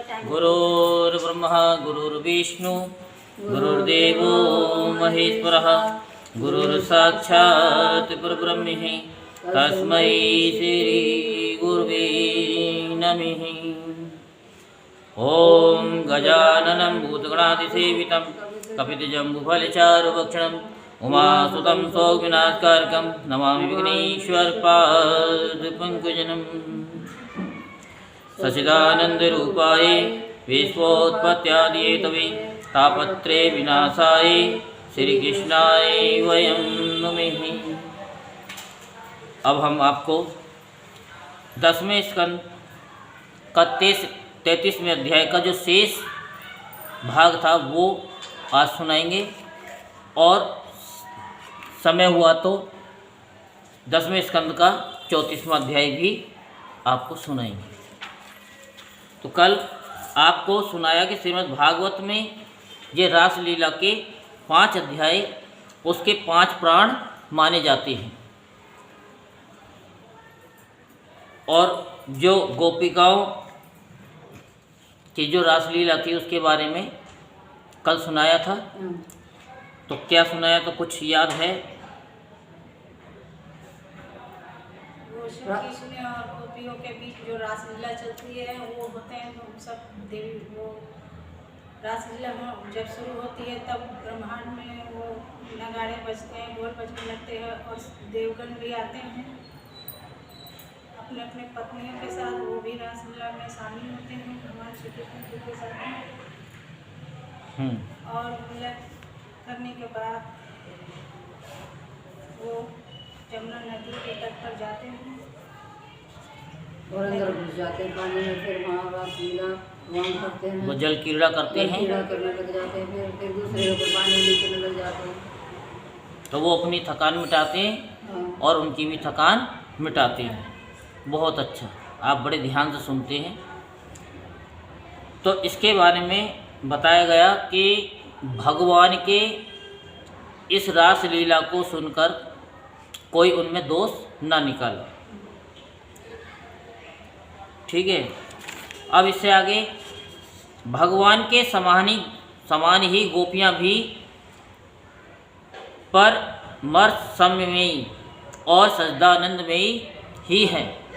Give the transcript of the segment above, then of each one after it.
गुरुर्ब्रह्मा गुरुर्विष्णु गुरुर्देवो महेश्वरः गुरुर्साक्षात् परब्रह्म तस्मै श्री गुरुवे नमः। ॐ गजाननं भूतगणाधिसेवितं कपितजम्बुफलचारुभक्षणं उमासुतं सौविनाशकारकं नमामि विघ्नेश्वरपादपङ्कजम्। सच्चिदानन्दरूपाय विश्वोत्पत्त्यादिहेतवे तापत्रे विनाशाय श्रीकृष्णाय वयं नमः। अब हम आपको 10वें स्कंद का 33वें अध्याय का जो शेष भाग था वो आज सुनाएंगे और समय हुआ तो 10वें स्कंद का 34वां अध्याय भी आपको सुनाएंगे। तो कल आपको सुनाया कि श्रीमद् भागवत में ये रासलीला के 5 अध्याय उसके 5 प्राण माने जाते हैं और जो गोपिकाओं की जो रासलीला थी उसके बारे में कल सुनाया था। तो क्या सुनाया तो कुछ याद है? कृष्ण और गोपियों के बीच जो रासलीला चलती है वो होते हैं तो सब देवी वो रासलीला जब शुरू होती है तब ब्रह्मांड में वो नगाड़े बजते हैं, ढोल बजने लगते हैं और देवगण भी आते हैं अपने अपने पत्नियों के साथ, वो भी रासलीला में शामिल होते हैं भगवान श्री कृष्ण जी के साथ। और मिलन करने के बाद वो जमुना नदी के तट पर जाते हैं और अंदर घुस जाते हैं पानी में, फिर वहाँ रासलीला वहाँ करते हैं, वो जल क्रीड़ा करते हैं, क्रीड़ा करने लग जाते हैं, फिर दूसरे ऊपर पानी नीचे लग जाते हैं। तो वो अपनी थकान मिटाते हैं और उनकी भी थकान मिटाते हैं। बहुत अच्छा, आप बड़े ध्यान से सुनते हैं। तो इसके बारे में बताया गया कि भगवान के इस रासलीला को सुनकर कोई उनमें दोष ना निकाले। ठीक है। अब इससे आगे भगवान के समान ही गोपियाँ भी पर मर्ष सम्यमयी और सच्चिदानंदमयी ही हैं।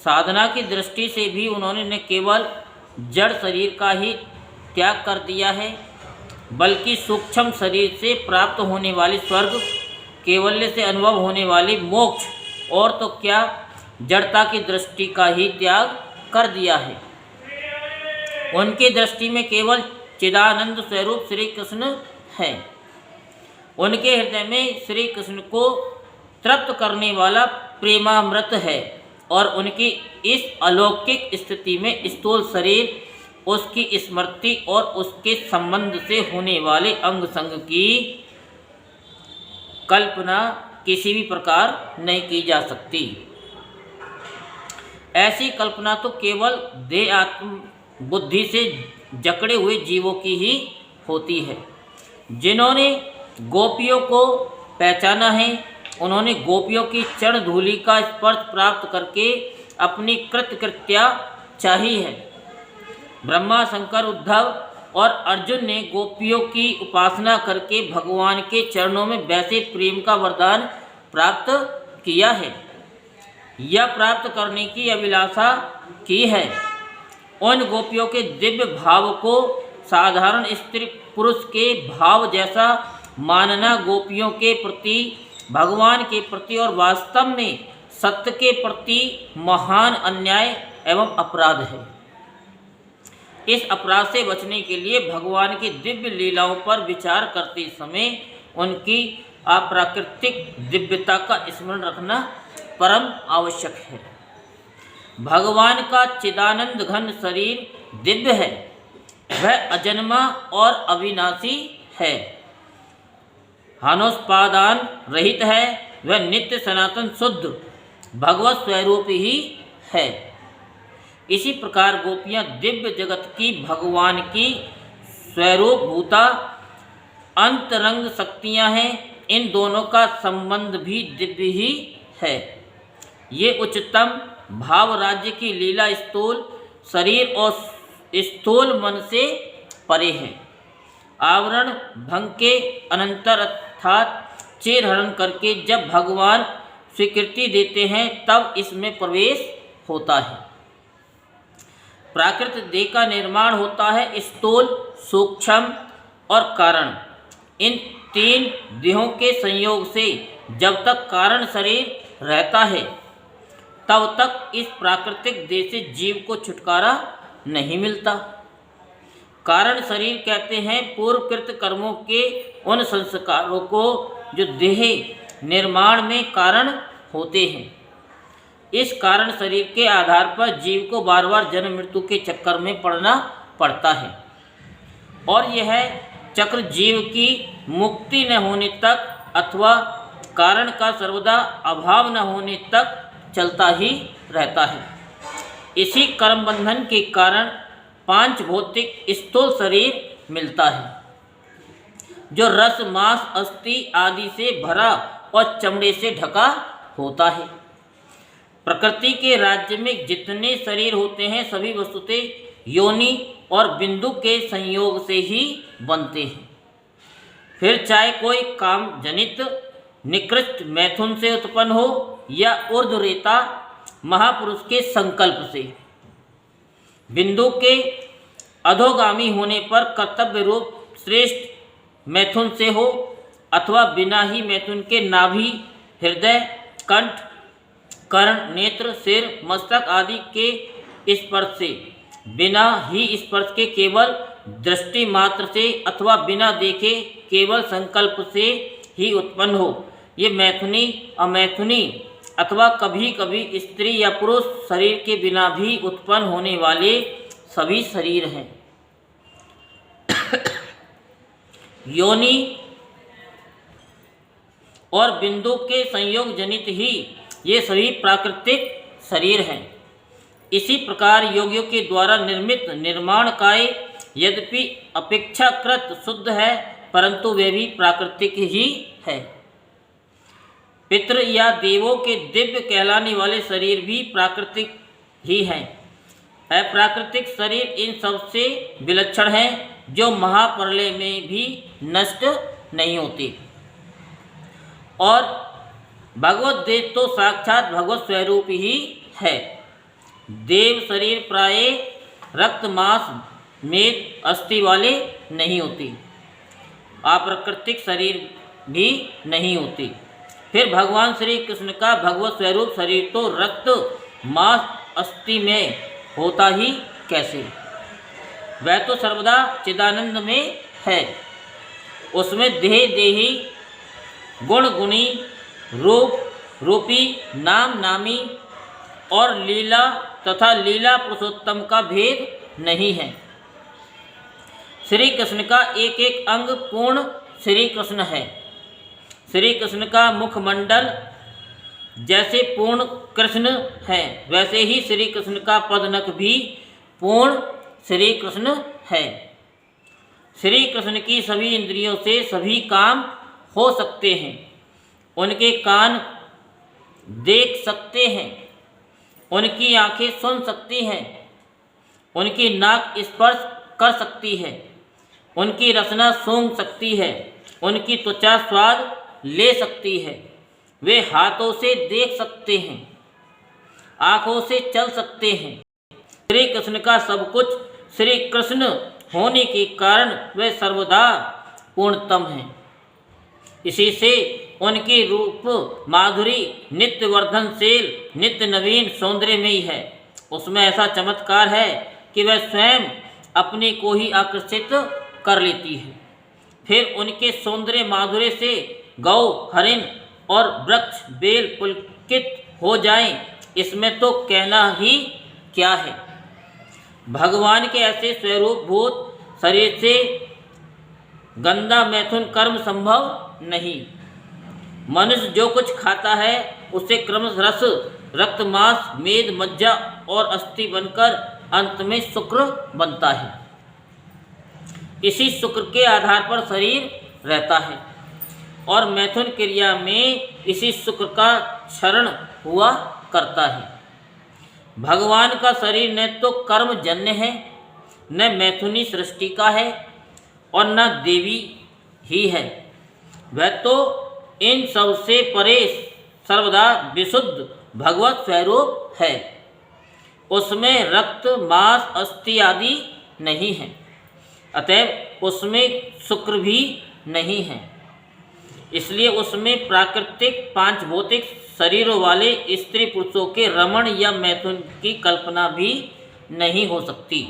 साधना की दृष्टि से भी उन्होंने न केवल जड़ शरीर का ही त्याग कर दिया है बल्कि सूक्ष्म शरीर से प्राप्त होने वाली स्वर्ग, केवल्य से अनुभव होने वाली मोक्ष और तो क्या जड़ता की दृष्टि का ही त्याग कर दिया है। उनकी दृष्टि में केवल चिदानंद स्वरूप श्री कृष्ण है। उनके हृदय में श्री कृष्ण को तृप्त करने वाला प्रेमामृत है और उनकी इस अलौकिक स्थिति में स्थूल शरीर, उसकी स्मृति और उसके संबंध से होने वाले अंग संग की कल्पना किसी भी प्रकार नहीं की जा सकती। ऐसी कल्पना तो केवल देह आत्म बुद्धि से जकड़े हुए जीवों की ही होती है। जिन्होंने गोपियों को पहचाना है उन्होंने गोपियों की चरण धूलि का स्पर्श प्राप्त करके अपनी कृतकृत्या चाही है। ब्रह्मा, शंकर, उद्धव और अर्जुन ने गोपियों की उपासना करके भगवान के चरणों में वैसे प्रेम का वरदान प्राप्त किया है या प्राप्त करने की अभिलाषा की है। उन गोपियों के दिव्य भाव को साधारण स्त्री पुरुष के भाव जैसा मानना गोपियों के प्रति, भगवान के प्रति और वास्तव में सत्य के प्रति महान अन्याय एवं अपराध है। इस अपराध से बचने के लिए भगवान की दिव्य लीलाओं पर विचार करते समय उनकी अप्राकृतिक दिव्यता का स्मरण रखना परम आवश्यक है। भगवान का चिदानंद घन शरीर दिव्य है, वह अजन्मा और अविनाशी है, हानोस्पादान रहित है, वह नित्य सनातन शुद्ध भगवत स्वरूप ही है। इसी प्रकार गोपियाँ दिव्य जगत की भगवान की स्वरूप भूता अंतरंग शक्तियाँ हैं। इन दोनों का संबंध भी दिव्य ही है। ये उच्चतम भाव राज्य की लीला स्थूल शरीर और स्थूल मन से परे है। आवरण भंग के अनंतर अर्थात चीरहरण करके जब भगवान स्वीकृति देते हैं तब इसमें प्रवेश होता है। प्राकृत देह का निर्माण होता है स्थूल, सूक्ष्म और कारण। इन तीन देहों के संयोग से जब तक कारण शरीर रहता है तब तक इस प्राकृतिक देह से जीव को छुटकारा नहीं मिलता। कारण शरीर कहते हैं पूर्वकृत कर्मों के उन संस्कारों को जो देह निर्माण में कारण होते हैं। इस कारण शरीर के आधार पर जीव को बार बार जन्म मृत्यु के चक्कर में पड़ना पड़ता है और यह चक्र जीव की मुक्ति न होने तक अथवा कारण का सर्वदा अभाव न होने तक चलता ही रहता है। इसी कर्म बंधन के कारण पांच भौतिक स्थूल शरीर मिलता है जो रस, मांस, अस्थि आदि से भरा और चमड़े से ढका होता है। प्रकृति के राज्य में जितने शरीर होते हैं सभी वस्तुतः योनि और बिंदु के संयोग से ही बनते हैं। फिर चाहे कोई काम जनित निकृष्ट मैथुन से उत्पन्न हो या ऊर्ध्वरेता महापुरुष के संकल्प से। बिंदु के अधोगामी होने पर कर्तव्य रूप श्रेष्ठ मैथुन से हो अथवा बिना ही मैथुन के नाभि, हृदय, कंठ, कर्ण, नेत्र, सिर, मस्तक आदि के स्पर्श से, बिना ही स्पर्श के केवल दृष्टि मात्र से अथवा बिना देखे केवल संकल्प से ही उत्पन्न हो, ये मैथुनी, अमैथुनी अथवा कभी कभी स्त्री या पुरुष शरीर के बिना भी उत्पन्न होने वाले सभी शरीर हैं। योनि और बिंदु के संयोग जनित ही ये सभी प्राकृतिक शरीर हैं। इसी प्रकार योगियों के द्वारा निर्मित निर्माण काय यद्यपि अपेक्षाकृत शुद्ध है परंतु वे भी प्राकृतिक ही है। पितृ या देवों के दिव्य कहलाने वाले शरीर भी प्राकृतिक ही हैं। अप्राकृतिक शरीर इन सबसे विलक्षण हैं जो महाप्रलय में भी नष्ट नहीं होते। और भगवत देव तो साक्षात भगवत स्वरूप ही है। देव शरीर प्राय रक्त, मांस, मेद, अस्थि वाले नहीं होते। अप्राकृतिक शरीर भी नहीं होते। फिर भगवान श्री कृष्ण का भगवत स्वरूप शरीर तो रक्त, मांस, अस्थि में होता ही कैसे? वह तो सर्वदा चिदानंद में है। उसमें देह देही, गुण गुणी, रूप रूपी, नाम नामी और लीला तथा लीला पुरुषोत्तम का भेद नहीं है। श्री कृष्ण का एक एक अंग पूर्ण श्री कृष्ण है। श्री कृष्ण का मुखमंडल जैसे पूर्ण कृष्ण है वैसे ही श्री कृष्ण का पदनख भी पूर्ण श्री कृष्ण है। श्री कृष्ण की सभी इंद्रियों से सभी काम हो सकते हैं। उनके कान देख सकते हैं, उनकी आंखें सुन सकती हैं, उनकी नाक स्पर्श कर सकती है, उनकी रसना सूंघ सकती है, उनकी त्वचा स्वाद ले सकती है, वे हाथों से देख सकते हैं, आँखों से चल सकते हैं। श्री कृष्ण का सब कुछ श्री कृष्ण होने के कारण वे सर्वदा पूर्णतम हैं। इसी से उनकी रूप माधुरी नित्य वर्धनशील, नित्य नवीन सौंदर्यमयी है। उसमें ऐसा चमत्कार है कि वह स्वयं अपने को ही आकर्षित कर लेती है। फिर उनके सौंदर्य माधुर्य से गौ, हरिण और वृक्ष बेल पुलकित हो जाएं, इसमें तो कहना ही क्या है। भगवान के ऐसे स्वरूप भूत शरीर से गंदा मैथुन कर्म संभव नहीं। मनुष्य जो कुछ खाता है उससे क्रमशः रस, रक्त, मांस, मेद, मज्जा और अस्थि बनकर अंत में शुक्र बनता है। इसी शुक्र के आधार पर शरीर रहता है और मैथुन क्रिया में इसी शुक्र का क्षरण हुआ करता है। भगवान का शरीर न तो कर्मजन्य है न मैथुनी सृष्टि का है और न देवी ही है। वह तो इन सबसे परे सर्वदा विशुद्ध भगवत स्वरूप है। उसमें रक्त मांस अस्थि आदि नहीं है, अतएव उसमें शुक्र भी नहीं है। इसलिए उसमें प्राकृतिक पांच भौतिक शरीरों वाले स्त्री पुरुषों के रमण या मैथुन की कल्पना भी नहीं हो सकती।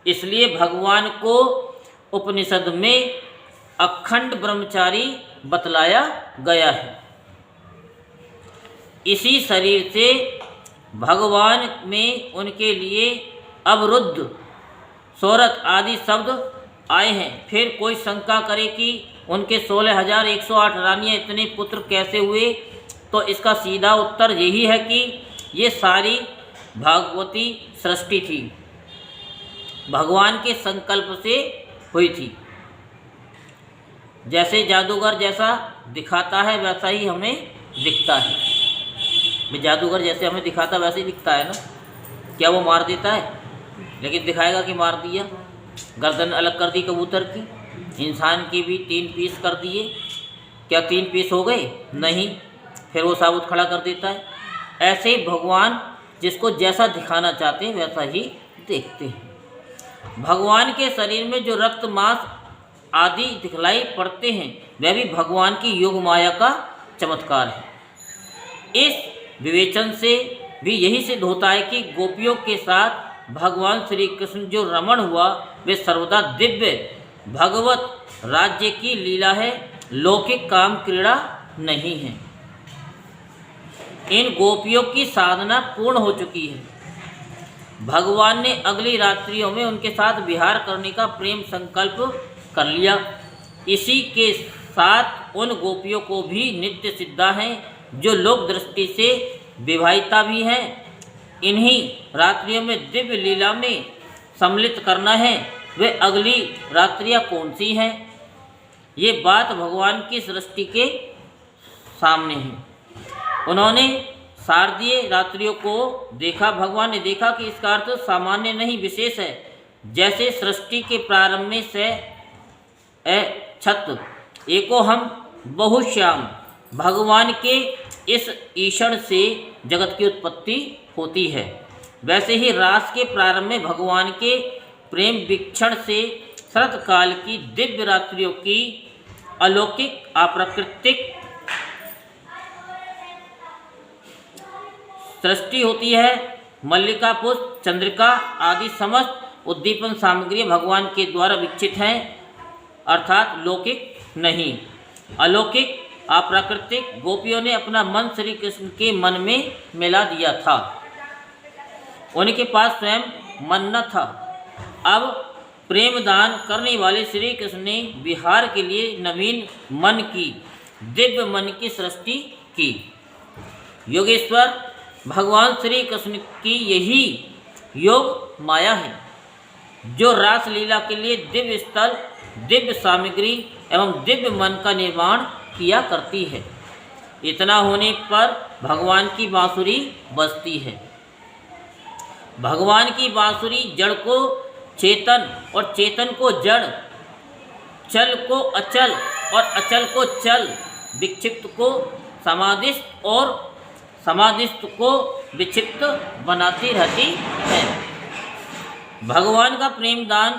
इसलिए भगवान को उपनिषद में अखंड ब्रह्मचारी बतलाया गया है। इसी शरीर से भगवान में उनके लिए अवरुद्ध, सौरथ आदि शब्द आए हैं। फिर कोई शंका करे कि उनके 16,108 रानियाँ इतने पुत्र कैसे हुए, तो इसका सीधा उत्तर यही है कि ये सारी भगवती सृष्टि थी, भगवान के संकल्प से हुई थी। जैसे जादूगर जैसा दिखाता है वैसा ही हमें दिखता है। जादूगर जैसे हमें दिखाता वैसे ही दिखता है ना। क्या वो मार देता है? लेकिन दिखाएगा कि मार दिया। गर्दन अलग कर दी कबूतर की, इंसान की भी 3 पीस कर दिए। क्या 3 पीस हो गए? नहीं, फिर वो साबुत खड़ा कर देता है। ऐसे ही भगवान जिसको जैसा दिखाना चाहते हैं वैसा ही देखते हैं। भगवान के शरीर में जो रक्त मांस आदि दिखलाई पड़ते हैं वह भी भगवान की योग माया का चमत्कार है। इस विवेचन से भी यही सिद्ध होता है कि गोपियों के साथ भगवान श्री कृष्ण जो रमण हुआ वे सर्वदा दिव्य भगवत राज्य की लीला है, लौकिक काम क्रीड़ा नहीं है। इन गोपियों की साधना पूर्ण हो चुकी है। भगवान ने अगली रात्रियों में उनके साथ विहार करने का प्रेम संकल्प कर लिया। इसी के साथ उन गोपियों को भी नित्य सिद्धा हैं जो लोक दृष्टि से विवाहिता भी हैं। इन्हीं रात्रियों में दिव्य लीला में सम्मिलित करना है। वे अगली रात्रियां कौन सी हैं? ये बात भगवान की सृष्टि के सामने है। उन्होंने शारदीय रात्रियों को देखा। भगवान ने देखा कि इसका अर्थ सामान्य नहीं विशेष है। जैसे सृष्टि के प्रारंभ में से छत्र एको हम बहुश्याम भगवान के इस ईषण से जगत की उत्पत्ति होती है, वैसे ही रास के प्रारंभ में भगवान के प्रेम विक्षण से शरत काल की दिव्य रात्रियों की अलौकिक अप्राकृतिक सृष्टि होती है। मल्लिका पुष्प, चंद्रिका आदि समस्त उद्दीपन सामग्री भगवान के द्वारा विकसित हैं, अर्थात लौकिक नहीं। अलौकिक अप्राकृतिक गोपियों ने अपना मन श्री कृष्ण के मन में मिला दिया था। उनके पास स्वयं मन न था। अब प्रेम दान करने वाले श्री कृष्ण ने विहार के लिए नवीन मन की, दिव्य मन की सृष्टि की। योगेश्वर भगवान श्री कृष्ण की यही योग माया है जो रास लीला के लिए दिव्य स्थल, दिव्य सामग्री एवं दिव्य मन का निर्माण किया करती है। इतना होने पर भगवान की बांसुरी बजती है। भगवान की बांसुरी जड़ को चेतन और चेतन को जड़, चल को अचल और अचल को चल, विक्षिप्त को समाधिस्थ और समाधिस्थ को विक्षिप्त बनाती रहती है। भगवान का प्रेम दान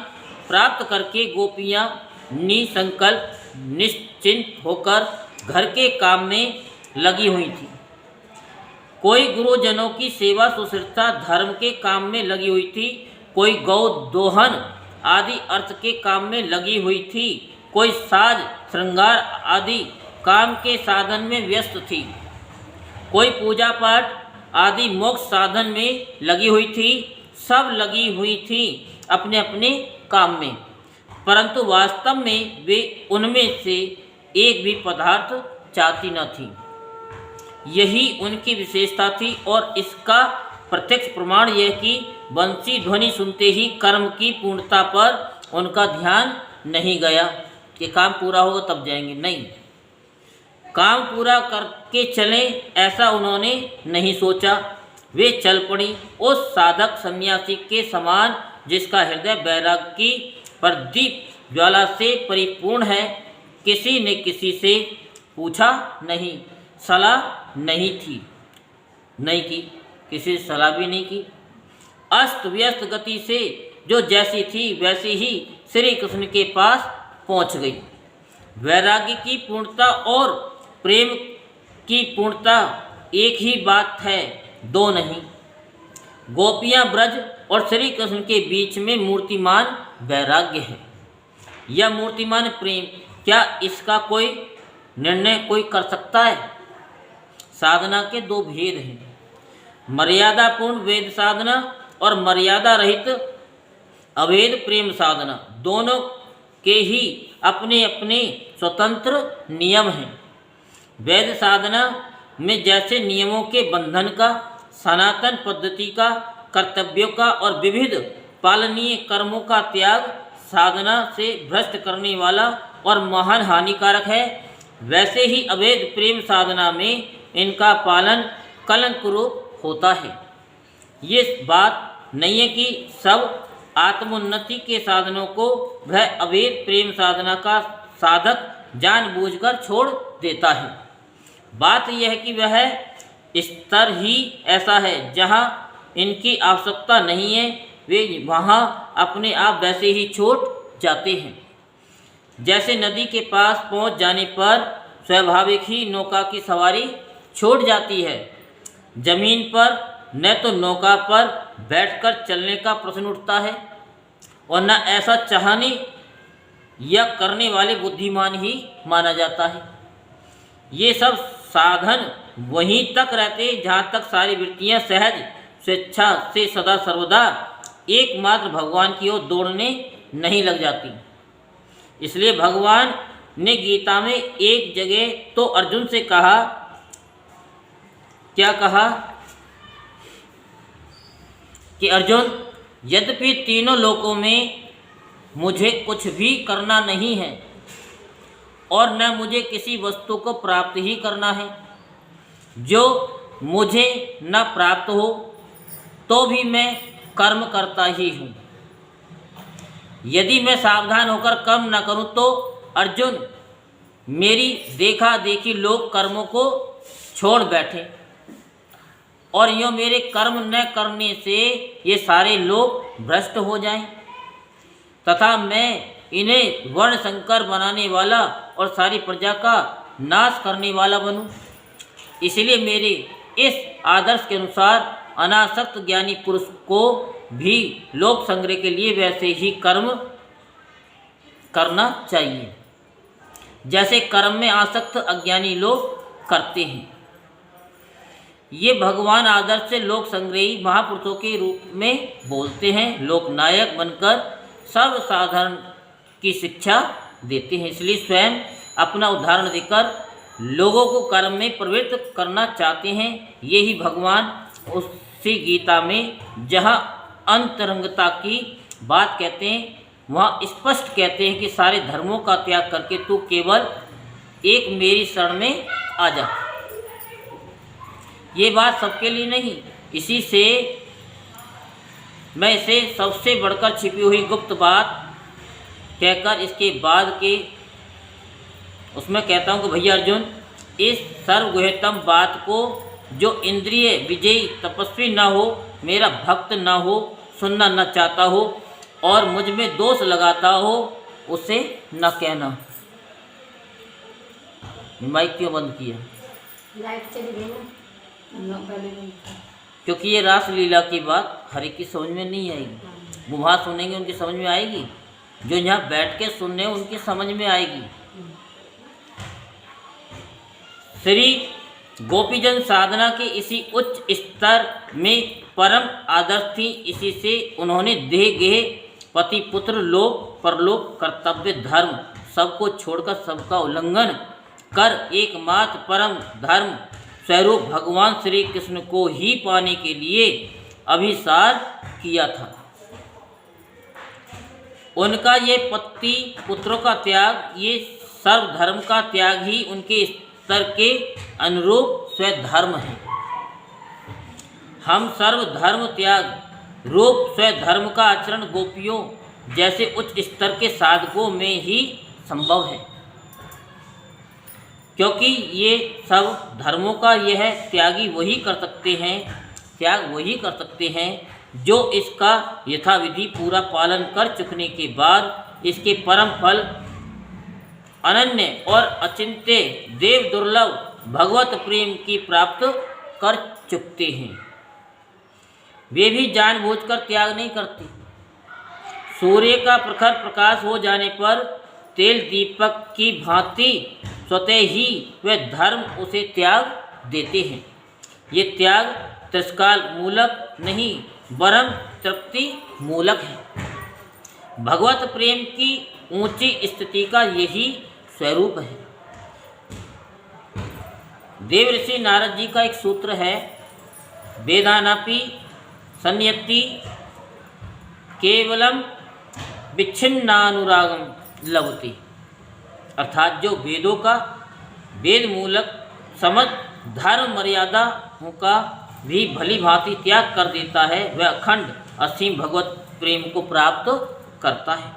प्राप्त करके गोपियाँ निसंकल्प निश्चिंत होकर घर के काम में लगी हुई थी। कोई गुरुजनों की सेवा सुश्रूषा धर्म के काम में लगी हुई थी, कोई गौ दोहन आदि अर्थ के काम में लगी हुई थी, कोई साज श्रृंगार आदि काम के साधन में व्यस्त थी, कोई पूजा पाठ आदि मोक्ष साधन में लगी हुई थी। सब लगी हुई थी अपने अपने काम में, परंतु वास्तव में वे उनमें से एक भी पदार्थ चाहती न थी। यही उनकी विशेषता थी और इसका प्रत्यक्ष प्रमाण यह कि बंसी ध्वनि सुनते ही कर्म की पूर्णता पर उनका ध्यान नहीं गया कि काम पूरा होगा तब जाएंगे। नहीं, काम पूरा करके चलें ऐसा उन्होंने नहीं सोचा। वे चल पड़ी। उस साधक सन्यासी के समान जिसका हृदय वैराग्य की प्रदीप ज्वाला से परिपूर्ण है, किसी ने किसी से पूछा नहीं, सलाह नहीं की, किसी से सलाह भी नहीं की। अस्त व्यस्त गति से जो जैसी थी वैसी ही श्री कृष्ण के पास पहुंच गई। वैराग्य की पूर्णता और प्रेम की पूर्णता एक ही बात है, दो नहीं। गोपियां ब्रज और श्री कृष्ण के बीच में मूर्तिमान वैराग्य है या मूर्तिमान प्रेम, क्या इसका कोई निर्णय कोई कर सकता है? साधना के दो भेद हैं, मर्यादापूर्ण वेद साधना और मर्यादा रहित अभेद प्रेम साधना। दोनों के ही अपने अपने स्वतंत्र नियम हैं। वैध साधना में जैसे नियमों के बंधन का, सनातन पद्धति का, कर्तव्यों का और विविध पालनीय कर्मों का त्याग साधना से भ्रष्ट करने वाला और महान हानिकारक है, वैसे ही अवैध प्रेम साधना में इनका पालन कलंक रूप होता है। ये बात नहीं है कि सब आत्मोन्नति के साधनों को वह अवैध प्रेम साधना का साधक जानबूझकर छोड़ देता है। बात यह है कि वह स्तर ही ऐसा है जहाँ इनकी आवश्यकता नहीं है, वे वहाँ अपने आप वैसे ही छूट जाते हैं। जैसे नदी के पास पहुँच जाने पर स्वाभाविक ही नौका की सवारी छूट जाती है। जमीन पर न तो नौका पर बैठकर चलने का प्रश्न उठता है और न ऐसा चाहने या करने वाले बुद्धिमान ही माना जाता है। ये सब साधन वहीं तक रहते जहाँ तक सारी वृत्तियाँ सहज स्वेच्छा से सदा सर्वदा एकमात्र भगवान की ओर दौड़ने नहीं लग जाती। इसलिए भगवान ने गीता में एक जगह तो अर्जुन से कहा, क्या कहा कि अर्जुन, यद्यपि तीनों लोकों में मुझे कुछ भी करना नहीं है और न मुझे किसी वस्तु को प्राप्त ही करना है, जो मुझे न प्राप्त हो तो भी मैं कर्म करता ही हूँ। यदि मैं सावधान होकर कर्म न करूँ तो अर्जुन, मेरी देखा देखी लोग कर्मों को छोड़ बैठे और यूँ मेरे कर्म न करने से ये सारे लोग भ्रष्ट हो जाएं तथा मैं इन्हें वर्ण संकर बनाने वाला और सारी प्रजा का नाश करने वाला बनूं। इसलिए मेरे इस आदर्श के अनुसार अनासक्त ज्ञानी पुरुष को भी लोक संग्रह के लिए वैसे ही कर्म करना चाहिए जैसे कर्म में आसक्त अज्ञानी लोग करते हैं। ये भगवान आदर्श से लोक संग्रही महापुरुषों के रूप में बोलते हैं, लोकनायक बनकर सर्वसाधारण की शिक्षा देते हैं। इसलिए स्वयं अपना उदाहरण देकर लोगों को कर्म में प्रवृत्त करना चाहते हैं। यही भगवान उसी गीता में जहाँ अंतरंगता की बात कहते हैं, वहाँ स्पष्ट कहते हैं कि सारे धर्मों का त्याग करके तू केवल एक मेरी शरण में आ जा। ये बात सबके लिए नहीं, इसी से मैं इसे सबसे बढ़कर छिपी हुई गुप्त बात कहकर इसके बाद के उसमें कहता हूँ कि भैया अर्जुन, इस सर्वगुह्यतम बात को जो इंद्रिय विजयी तपस्वी न हो, मेरा भक्त न हो, सुनना न चाहता हो और मुझ में दोष लगाता हो, उसे न कहना। माइक क्यों बंद किया? लाइट चली गई ना, पहले नहीं था। क्योंकि ये रास लीला की बात हर एक की समझ में नहीं आएगी। वो वहाँ सुनेंगे उनकी समझ में आएगी, जो यहाँ बैठ के सुनने उनकी समझ में आएगी। श्री गोपीजन साधना के इसी उच्च स्तर में परम आदर्श थी। इसी से उन्होंने देह गेह पति पुत्र लोक परलोक कर्तव्य धर्म सबको छोड़कर सबका उल्लंघन कर एकमात्र परम धर्म स्वरूप भगवान श्री कृष्ण को ही पाने के लिए अभिसार किया था। उनका ये पति पुत्रों का त्याग, ये सर्वधर्म का त्याग ही उनके स्तर के अनुरूप स्वधर्म है। हम सर्वधर्म त्याग रूप स्वधर्म का आचरण गोपियों जैसे उच्च स्तर के साधकों में ही संभव है, क्योंकि ये सब धर्मों का यह त्याग वही कर सकते हैं जो इसका यथाविधि पूरा पालन कर चुकने के बाद इसके परम फल अनन्य और अचिंत्य देव दुर्लभ भगवत प्रेम की प्राप्त कर चुकते हैं। वे भी जानबूझकर त्याग नहीं करते। सूर्य का प्रखर प्रकाश हो जाने पर तेल दीपक की भांति स्वतः ही वे धर्म उसे त्याग देते हैं। ये त्याग तिरस्कार मूलक नहीं वरन तृप्ति मूलक है। भगवत प्रेम की ऊंची स्थिति का यही स्वरूप है। देव ऋषि नारद जी का एक सूत्र है, वेदानापि संयति केवलम विच्छिन्नानुरागम लभते, अर्थात जो वेदों का वेद मूलक समझ धर्म मर्यादा का भी भली भांति त्याग कर देता है, वह अखंड असीम भगवत प्रेम को प्राप्त करता है।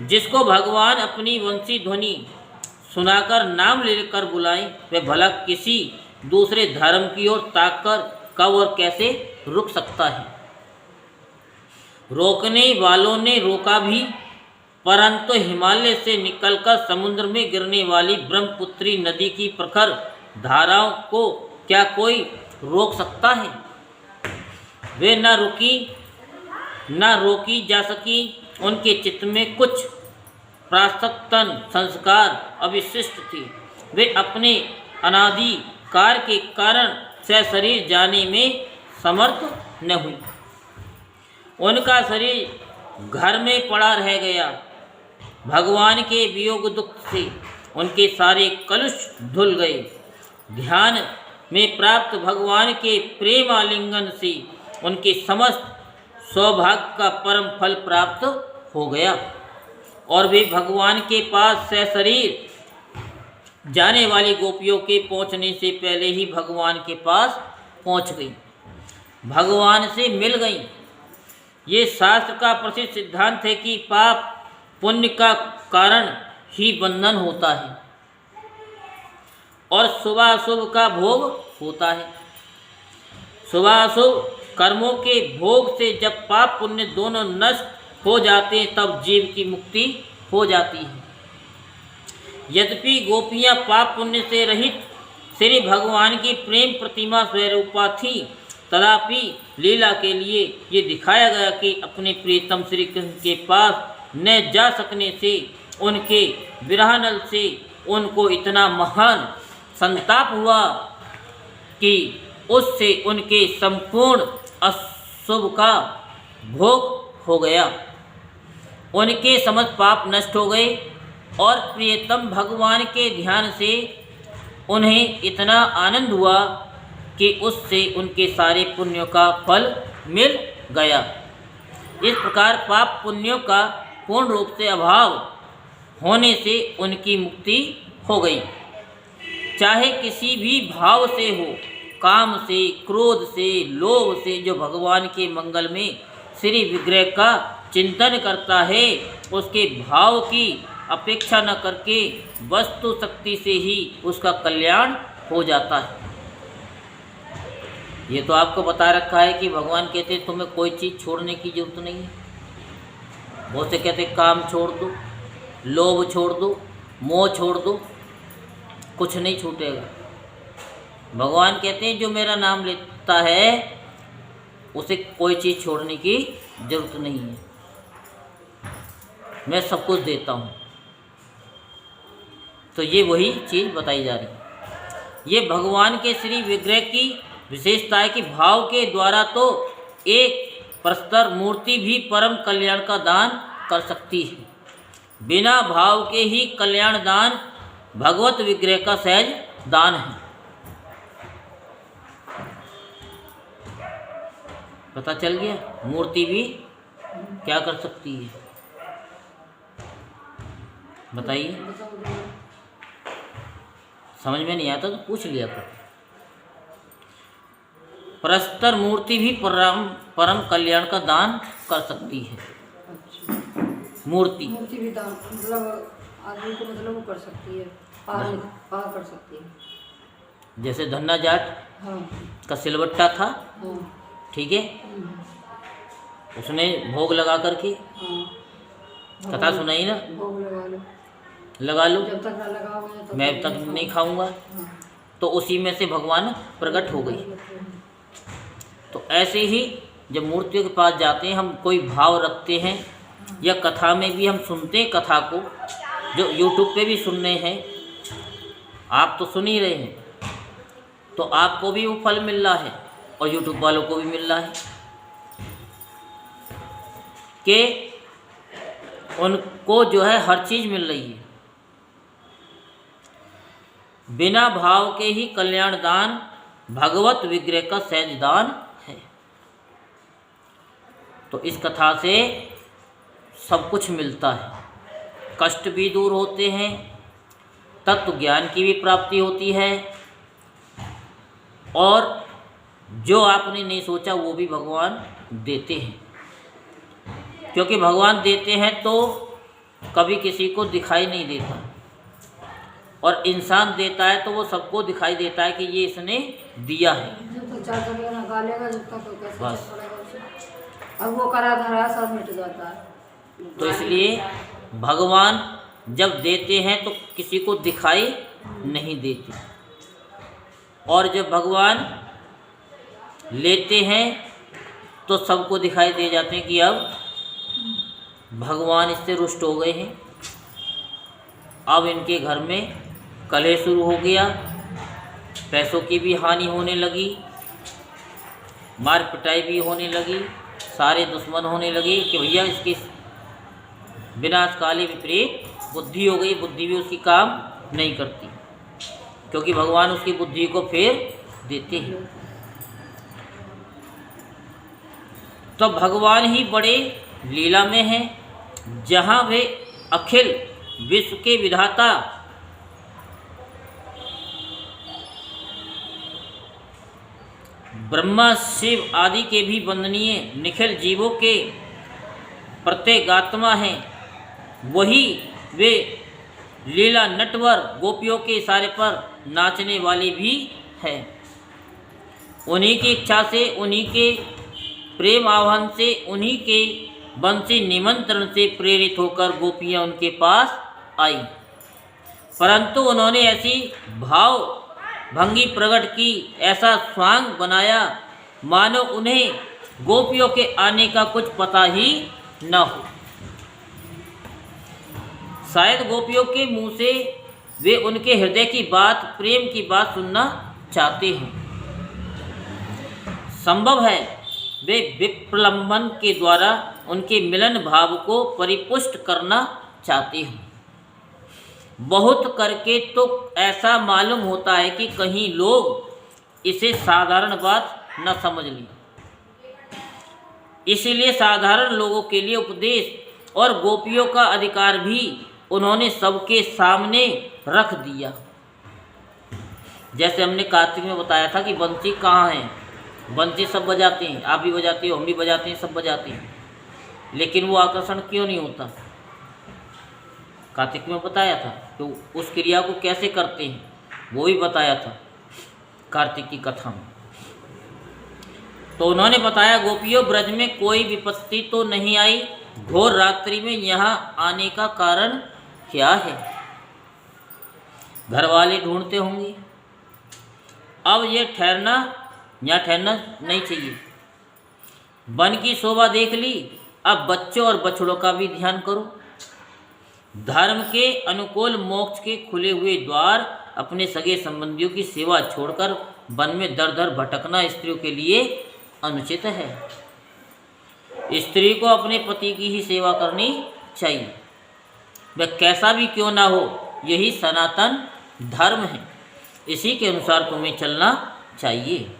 जिसको भगवान अपनी वंशी ध्वनि सुनाकर नाम लेकर बुलाएं, वह भला किसी दूसरे धर्म की ओर ताककर कब और कैसे रुक सकता है। रोकने वालों ने रोका भी, परंतु हिमालय से निकलकर समुद्र में गिरने वाली ब्रह्मपुत्री नदी की प्रखर धाराओं को क्या कोई रोक सकता है। वे न रोकी जा सकी। उनके चित्त में कुछ प्रासक्तन संस्कार अविशिष्ट थे। वे अपने अनादि कार्य के कारण सशरीर जाने में समर्थ न हुई। उनका शरीर घर में पड़ा रह गया। भगवान के वियोग दुख से उनके सारे कलुष धुल गए। ध्यान में प्राप्त भगवान के प्रेम आलिंगन से उनके समस्त सौभाग्य का परम फल प्राप्त हो गया और वे भगवान के पास सशरीर जाने वाली गोपियों के पहुंचने से पहले ही भगवान के पास पहुंच गई, भगवान से मिल गई। ये शास्त्र का प्रसिद्ध सिद्धांत है कि पाप पुण्य का कारण ही बंधन होता है और शुभाशुभ का भोग होता है। शुभाशुभ कर्मों के भोग से जब पाप पुण्य दोनों नष्ट हो जाते हैं तब जीव की मुक्ति हो जाती है। यद्यपि गोपियां पाप पुण्य से रहित श्री भगवान की प्रेम प्रतिमा स्वरूपा थी, तथापि लीला के लिए ये दिखाया गया कि अपने प्रियतम श्री कृष्ण के पास न जा सकने से उनके विरहनल से उनको इतना महान संताप हुआ कि उससे उनके संपूर्ण अशुभ का भोग हो गया। उनके समस्त पाप नष्ट हो गए और प्रियतम भगवान के ध्यान से उन्हें इतना आनंद हुआ कि उससे उनके सारे पुण्यों का फल मिल गया। इस प्रकार पाप पुण्यों का पूर्ण रूप से अभाव होने से उनकी मुक्ति हो गई। चाहे किसी भी भाव से हो, काम से, क्रोध से, लोभ से, जो भगवान के मंगल में श्री विग्रह का चिंतन करता है उसके भाव की अपेक्षा न करके वस्तु शक्ति से ही उसका कल्याण हो जाता है। ये तो आपको बता रखा है कि भगवान कहते हैं तुम्हें कोई चीज़ छोड़ने की जरूरत नहीं है। बहुत से कहते काम छोड़ दो, लोभ छोड़ दो, मोह छोड़ दो, कुछ नहीं छूटेगा। भगवान कहते हैं जो मेरा नाम लेता है उसे कोई चीज़ छोड़ने की जरूरत नहीं है, मैं सब कुछ देता हूँ। तो ये वही चीज़ बताई जा रही है। ये भगवान के श्री विग्रह की विशेषता है कि भाव के द्वारा तो एक प्रस्तर मूर्ति भी परम कल्याण का दान कर सकती है। बिना भाव के ही कल्याण दान भगवत विग्रह का सहज दान है। पता चल गया, मूर्ति भी क्या कर सकती है, बताइए। समझ में नहीं आता तो पूछ लिया करो। प्रस्तर मूर्ति भी परम कल्याण का दान कर सकती है। अच्छा, मूर्ति मूर्ति भी दान मतलब आदमी को मतलब वो कर सकती है, पार कर सकती है। जैसे धन्ना जाट हाँ का सिलवट्टा था, हाँ ठीक है, उसने भोग लगा करके हाँ कथा सुनाई ना, भोग लगा लो, लगा लो, जब तक ना लगाओगे तब मैं तक नहीं खाऊंगा, हाँ। तो उसी में से भगवान प्रकट हो गई। तो ऐसे ही जब मूर्तियों के पास जाते हैं, हम कोई भाव रखते हैं, या कथा में भी हम सुनते हैं, कथा को जो यूट्यूब पे भी सुन रहे हैं, आप तो सुन ही रहे हैं, तो आपको भी वो फल मिल रहा है और यूट्यूब वालों को भी मिल रहा है कि उनको जो है हर चीज़ मिल रही है। बिना भाव के ही कल्याण दान भगवत विग्रह का सहज दान है। तो इस कथा से सब कुछ मिलता है, कष्ट भी दूर होते हैं, तत्व ज्ञान की भी प्राप्ति होती है, और जो आपने नहीं सोचा वो भी भगवान देते हैं। क्योंकि भगवान देते हैं तो कभी किसी को दिखाई नहीं देता, और इंसान देता है तो वो सबको दिखाई देता है कि ये इसने दिया है। जब तक चार चलेगा ना गालेगा, जब तक तो कैसे बस। चल पड़ेगा उसे। अब वो करा धरा सब मिट जाता है। तो इसलिए भगवान जब देते हैं तो किसी को दिखाई नहीं देते, और जब भगवान लेते हैं तो सबको दिखाई दे जाते हैं कि अब भगवान इससे रुष्ट हो गए हैं, अब इनके घर में कलह शुरू हो गया, पैसों की भी हानि होने लगी, मार पिटाई भी होने लगी, सारे दुश्मन होने लगे कि भैया इसकी विनाशकाली विपरीत बुद्धि हो गई, बुद्धि भी उसकी काम नहीं करती, क्योंकि भगवान उसकी बुद्धि को फेर देते हैं। तो भगवान ही बड़े लीला में हैं, जहाँ वे अखिल विश्व के विधाता ब्रह्मा शिव आदि के भी वंदनीय निखिल जीवों के प्रत्येगात्मा हैं, वही वे लीला नटवर गोपियों के इशारे पर नाचने वाले भी हैं। उन्हीं की इच्छा से, उन्हीं के प्रेम आह्वान से, उन्हीं के बंसी निमंत्रण से प्रेरित होकर गोपियाँ उनके पास आई, परंतु उन्होंने ऐसी भाव भंगी प्रकट की, ऐसा स्वांग बनाया मानो उन्हें गोपियों के आने का कुछ पता ही न हो। शायद गोपियों के मुंह से वे उनके हृदय की बात, प्रेम की बात सुनना चाहते हैं। संभव है वे विप्रलंबन के द्वारा उनके मिलन भाव को परिपुष्ट करना चाहते हैं। बहुत करके तो ऐसा मालूम होता है कि कहीं लोग इसे साधारण बात न समझ लें, इसीलिए साधारण लोगों के लिए उपदेश और गोपियों का अधिकार भी उन्होंने सबके सामने रख दिया। जैसे हमने कार्तिक में बताया था कि बंसी कहाँ है, बंसी सब बजाते हैं, आप भी बजाते हो, हम भी बजाते हैं, सब बजाते हैं, लेकिन वो आकर्षण क्यों नहीं होता? कार्तिक में बताया था तो उस क्रिया को कैसे करते हैं वो भी बताया था कार्तिक की कथा में। तो उन्होंने बताया, गोपियों ब्रज में कोई विपत्ति तो नहीं आई, घोर रात्रि में यहाँ आने का कारण क्या है? घर वाले ढूंढते होंगे, अब ये ठहरना, यहाँ ठहरना नहीं चाहिए। वन की शोभा देख ली, अब बच्चों और बछड़ों का भी ध्यान करो। धर्म के अनुकूल मोक्ष के खुले हुए द्वार, अपने सगे संबंधियों की सेवा छोड़कर वन में दर दर भटकना स्त्रियों के लिए अनुचित है। स्त्री को अपने पति की ही सेवा करनी चाहिए, वह कैसा भी क्यों ना हो, यही सनातन धर्म है, इसी के अनुसार तुम्हें चलना चाहिए।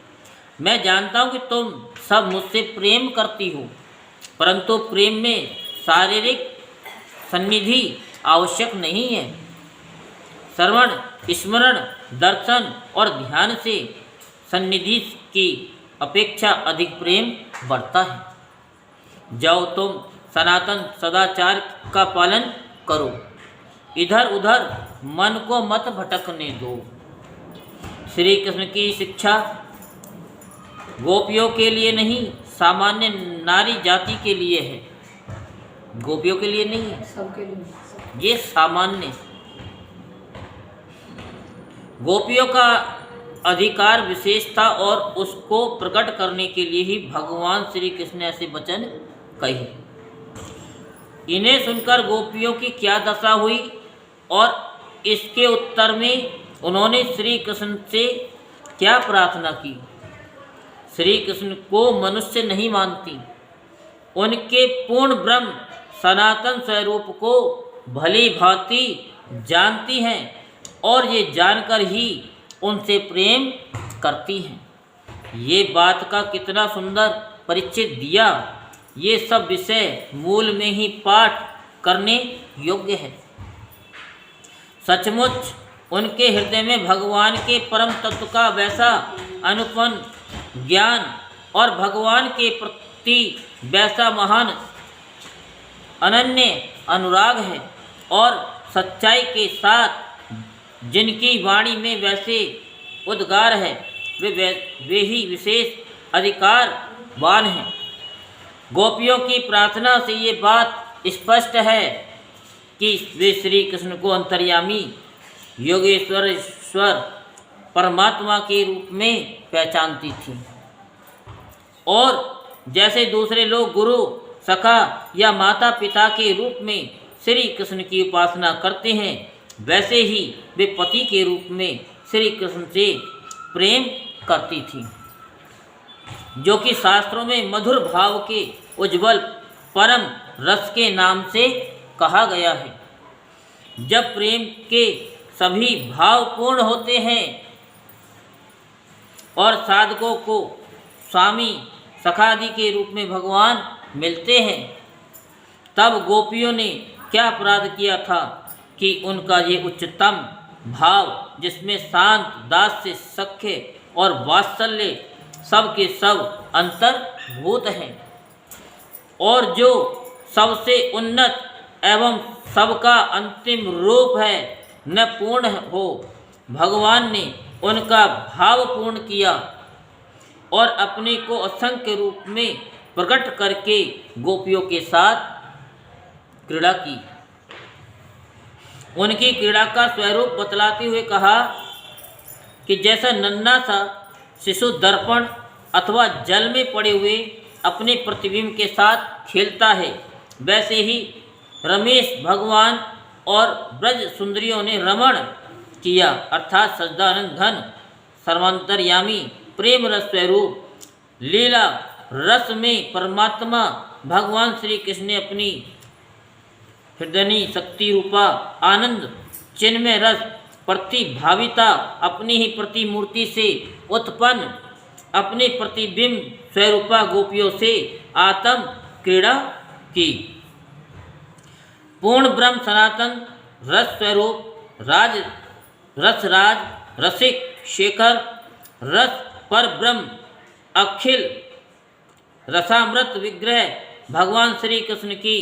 मैं जानता हूँ कि तुम सब मुझसे प्रेम करती हो, परंतु प्रेम में शारीरिक सन्निधि आवश्यक नहीं है। श्रवण, स्मरण, दर्शन और ध्यान से सन्निधि की अपेक्षा अधिक प्रेम बढ़ता है। जाओ तुम सनातन सदाचार का पालन करो, इधर उधर मन को मत भटकने दो। श्री कृष्ण की शिक्षा गोपियों के लिए नहीं, सामान्य नारी जाति के लिए है। गोपियों के लिए नहीं है, सबके लिए। ये सामान्य। गोपियों का अधिकार विशेष था और उसको प्रकट करने के लिए ही भगवान श्री कृष्ण ने ऐसे वचन कहे। इन्हें सुनकर गोपियों की क्या दशा हुई और इसके उत्तर में उन्होंने श्री कृष्ण से क्या प्रार्थना की। श्री कृष्ण को मनुष्य नहीं मानती, उनके पूर्ण ब्रह्म सनातन स्वरूप को भली भांति जानती हैं और ये जानकर ही उनसे प्रेम करती हैं। ये बात का कितना सुंदर परिचय दिया। ये सब विषय मूल में ही पाठ करने योग्य है। सचमुच उनके हृदय में भगवान के परम तत्व का वैसा अनुपम ज्ञान और भगवान के प्रति वैसा महान अनन्य अनुराग है और सच्चाई के साथ जिनकी वाणी में वैसे उद्गार है वे ही विशेष अधिकारवान हैं। गोपियों की प्रार्थना से ये बात स्पष्ट है कि वे श्री कृष्ण को अंतर्यामी योगेश्वर ईश्वर परमात्मा के रूप में पहचानती थी और जैसे दूसरे लोग गुरु सखा या माता पिता के रूप में श्री कृष्ण की उपासना करते हैं, वैसे ही वे पति के रूप में श्री कृष्ण से प्रेम करती थी, जो कि शास्त्रों में मधुर भाव के उज्ज्वल परम रस के नाम से कहा गया है। जब प्रेम के सभी भाव पूर्ण होते हैं और साधकों को स्वामी सखादि के रूप में भगवान मिलते हैं, तब गोपियों ने क्या अपराध किया था कि उनका ये उच्चतम भाव जिसमें शांत दास्य सख्य और वात्सल्य सब के सब अंतर्भूत हैं और जो सबसे उन्नत एवं सबका अंतिम रूप है न पूर्ण हो, भगवान ने उनका भाव पूर्ण किया और अपने को असंख्य रूप में प्रकट करके गोपियों के साथ क्रीड़ा की। उनकी क्रीड़ा का स्वरूप बतलाते हुए कहा कि जैसा नन्हा सा शिशु दर्पण अथवा जल में पड़े हुए अपने प्रतिबिंब के साथ खेलता है, वैसे ही रमेश भगवान और ब्रज सुंदरियों ने रमण किया, अर्थात सच्चिदानंद घन सर्वांतर्यामी प्रेम रस स्वरूप लीला रस में परमात्मा भगवान श्री कृष्ण ने अपनी हृदयनी शक्ति रूपा आनंद चिन्मय रस प्रतिभाविता अपनी ही प्रतिमूर्ति से उत्पन्न अपने प्रतिबिंब स्वरूपा गोपियों से आत्म क्रीड़ा की। पूर्ण ब्रह्म सनातन रस स्वरूप राज रसराज रसिक शेखर रस पर ब्रह्म अखिल रसामृत विग्रह भगवान श्री कृष्ण की